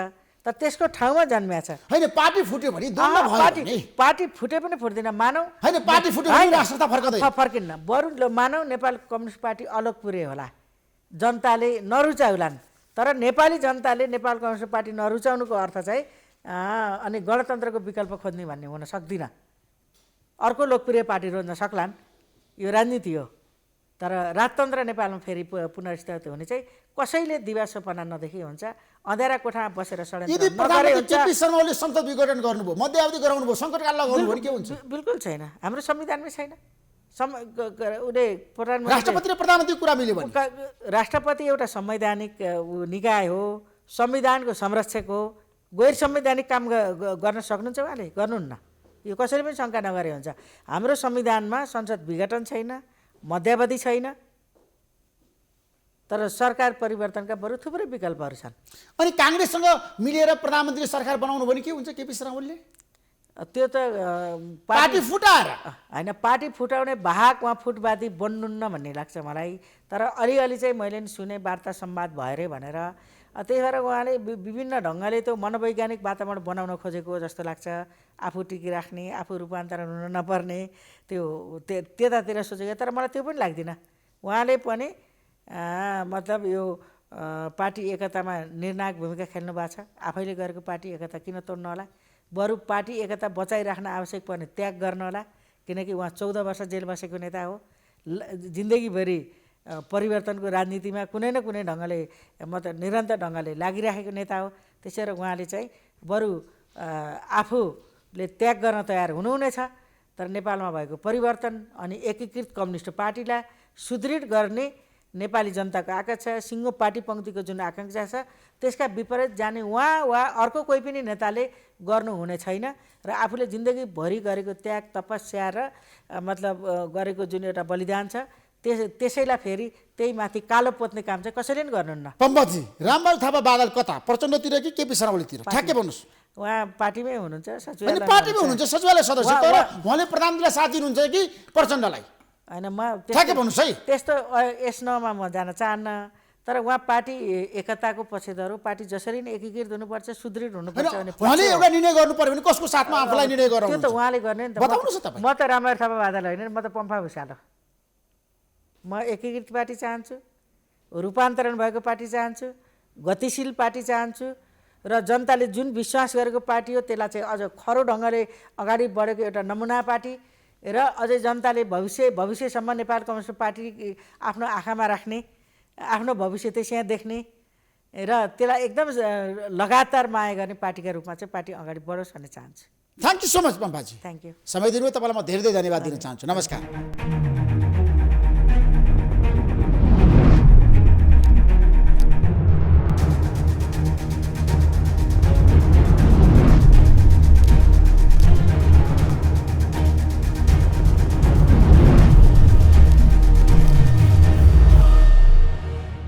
तर त्यसको ठाउँमा जन्मिया छ। होइन, पार्टी फुट्यो भने द्वन्द्व भयो भने पार्टी फुटे पनि फुट्दैन, मानौ। होइन, पार्टी फुट्यो भने राष्ट्र संस्था फर्कँदैन। फर्किन्न। बरु मानौ नेपाल कम्युनिस्ट पार्टी अलोकप्रिय होला, जनताले नरुचाउलान्, तर नेपाली जनताले नेपाल कम्युनिस्ट पार्टी नरुचाउनुको अर्थ चाहिँ अनि गणतन्त्रको विकल्प खोज्ने भन्ने हुन सक्दिन। अर्को लोकप्रिय पार्टी रोज्न सक्लान्, यो राजनीति हो। तर राजतन्त्र नेपालमा फेरि पुनर्स्थापित हुने चाहिँ कसैले दिवास्वपना नदेखि हुन्छ, अँध्यारा कोठामा बसेर षड्यन्त्र यदि नगरे हुन्छ। केपी शर्माले संसद विघटन गर्नुभयो, मध्यावधि गराउनु भयो, सङ्कटकाल लगाउनु भयो भने के हुन्छ? बिल्कुल छैन, हाम्रो संविधानमै छैन। उसले प्रधानमन्त्री, राष्ट्रपति र प्रधानमन्त्रीको कुरा मिल्यो भने राष्ट्रपति एउटा संवैधानिक निकाय हो, संविधानको संरक्षक हो, गैर संवैधानिक काम गर्न सक्नुहुन्छ उहाँले? गर्नुहुन्न। यो कसैले पनि शङ्का नगरे हुन्छ। हाम्रो संविधानमा संसद विघटन छैन, मध्यावधि छैन, तर सरकार परिवर्तनका बरु थुप्रै विकल्पहरू छन्। अनि काङ्ग्रेससँग मिलेर प्रधानमन्त्री सरकार बनाउनु भने के हुन्छ केपी शर्मा ओलीले? त्यो त पार्टी फुटाएर होइन, पार्टी फुटाउने बाहक उहाँ फुटवादी बन्नुहुन्न भन्ने लाग्छ मलाई। तर अलिअलि चाहिँ मैले सुने वार्ता संवाद भएरै भनेर, त्यही भएर उहाँले विभिन्न ढङ्गले त्यो मनोवैज्ञानिक वातावरण बनाउन खोजेको जस्तो लाग्छ। आफू टिकिराख्ने, आफू रूपान्तरण हुन नपर्ने, त्यो त्यतातिर सोचेको। तर मलाई त्यो पनि लाग्दैन। उहाँले पनि मतलब यो पार्टी एकतामा निर्णायक भूमिका खेल्नु भएको छ। आफैले गरेको पार्टी एकता किन तोड्न होला? बरु पार्टी एकता बचाइराख्न आवश्यक पर्ने त्याग गर्न होला, किनकि उहाँ 14 वर्ष जेल बसेको नेता हो। जिन्दगीभरि परिवर्तनको राजनीतिमा कुनै न कुनै ढङ्गले मतलब निरन्तर ढङ्गले लागिराखेको नेता हो। त्यसैले उहाँले चाहिँ बरु आफूले त्याग गर्न तयार हुनुहुनेछ। तर नेपालमा भएको परिवर्तन अनि एकीकृत कम्युनिस्ट पार्टीलाई सुदृढ गर्ने नेपाली जनताको आकांक्षा, सिङ्गो पार्टी पङ्क्तिको जुन आकांक्षा छ, त्यसका विपरीत जाने उहाँ वा अर्को कोही पनि नेताले गर्नुहुने छैन। र आफूले जिन्दगीभरि गरेको त्याग, तपस्या र मतलब गरेको जुन एउटा बलिदान छ, त्यसैलाई फेरि त्यही माथि कालो पोत्ने काम चाहिँ कसैले पनि गर्नुहुन्न। पम्पाजी, रामबाबु थापा बादल कता, प्रचण्डतिर कि केपी शर्मा ओलीतिर? ठ्याक्कै भन्नुहोस्। उहाँ पार्टीमै हुनुहुन्छ, अनि पार्टीमै हुनुहुन्छ, सचिवालय सदस्य, तर उहाँले प्रधानमन्त्रीलाई साथ दिनुहुन्छ कि प्रचण्डलाई? होइन, म ठ्याक्कै भन्नुहोस् है। त्यस्तो S9मा म जान चाहन्न। तर उहाँ पार्टी एकताको पक्षधर हो। पार्टी जसरी नै एकीकृत हुनुपर्छ, सुदृढ हुनुपर्छ भने उहाँले एउटा निर्णय गर्नु पर्यो भने कसको साथमा आफूलाई निर्णय गराउनु? त्यो त उहाँले गर्ने नि त। बताउनुहोस् न तपाईँ। म त रामबाबु थापा बादल होइन, म त पम्फा भुषाल हो। म एकीकृत पार्टी चाहन्छु, रूपान्तरण भएको पार्टी चाहन्छु, गतिशील पार्टी चाहन्छु, र जनताले जुन विश्वास गरेको पार्टी हो त्यसलाई चाहिँ अझ खरो ढङ्गले अगाडि बढेको एउटा नमुना पार्टी, र अझै जनताले भविष्यसम्म नेपाल कम्युनिस्ट पार्टी आफ्नो आँखामा राख्ने, आफ्नो भविष्य त्यसै देख्ने र त्यसलाई एकदम लगातार माया गर्ने पार्टीका रूपमा चाहिँ पार्टी अगाडि बढोस् भन्ने चाहन्छु। Thank you so much Pampaji. Thank you. समय दिनुभयो, तपाईँलाई म धेरै धेरै धन्यवाद दिन चाहन्छु। नमस्कार।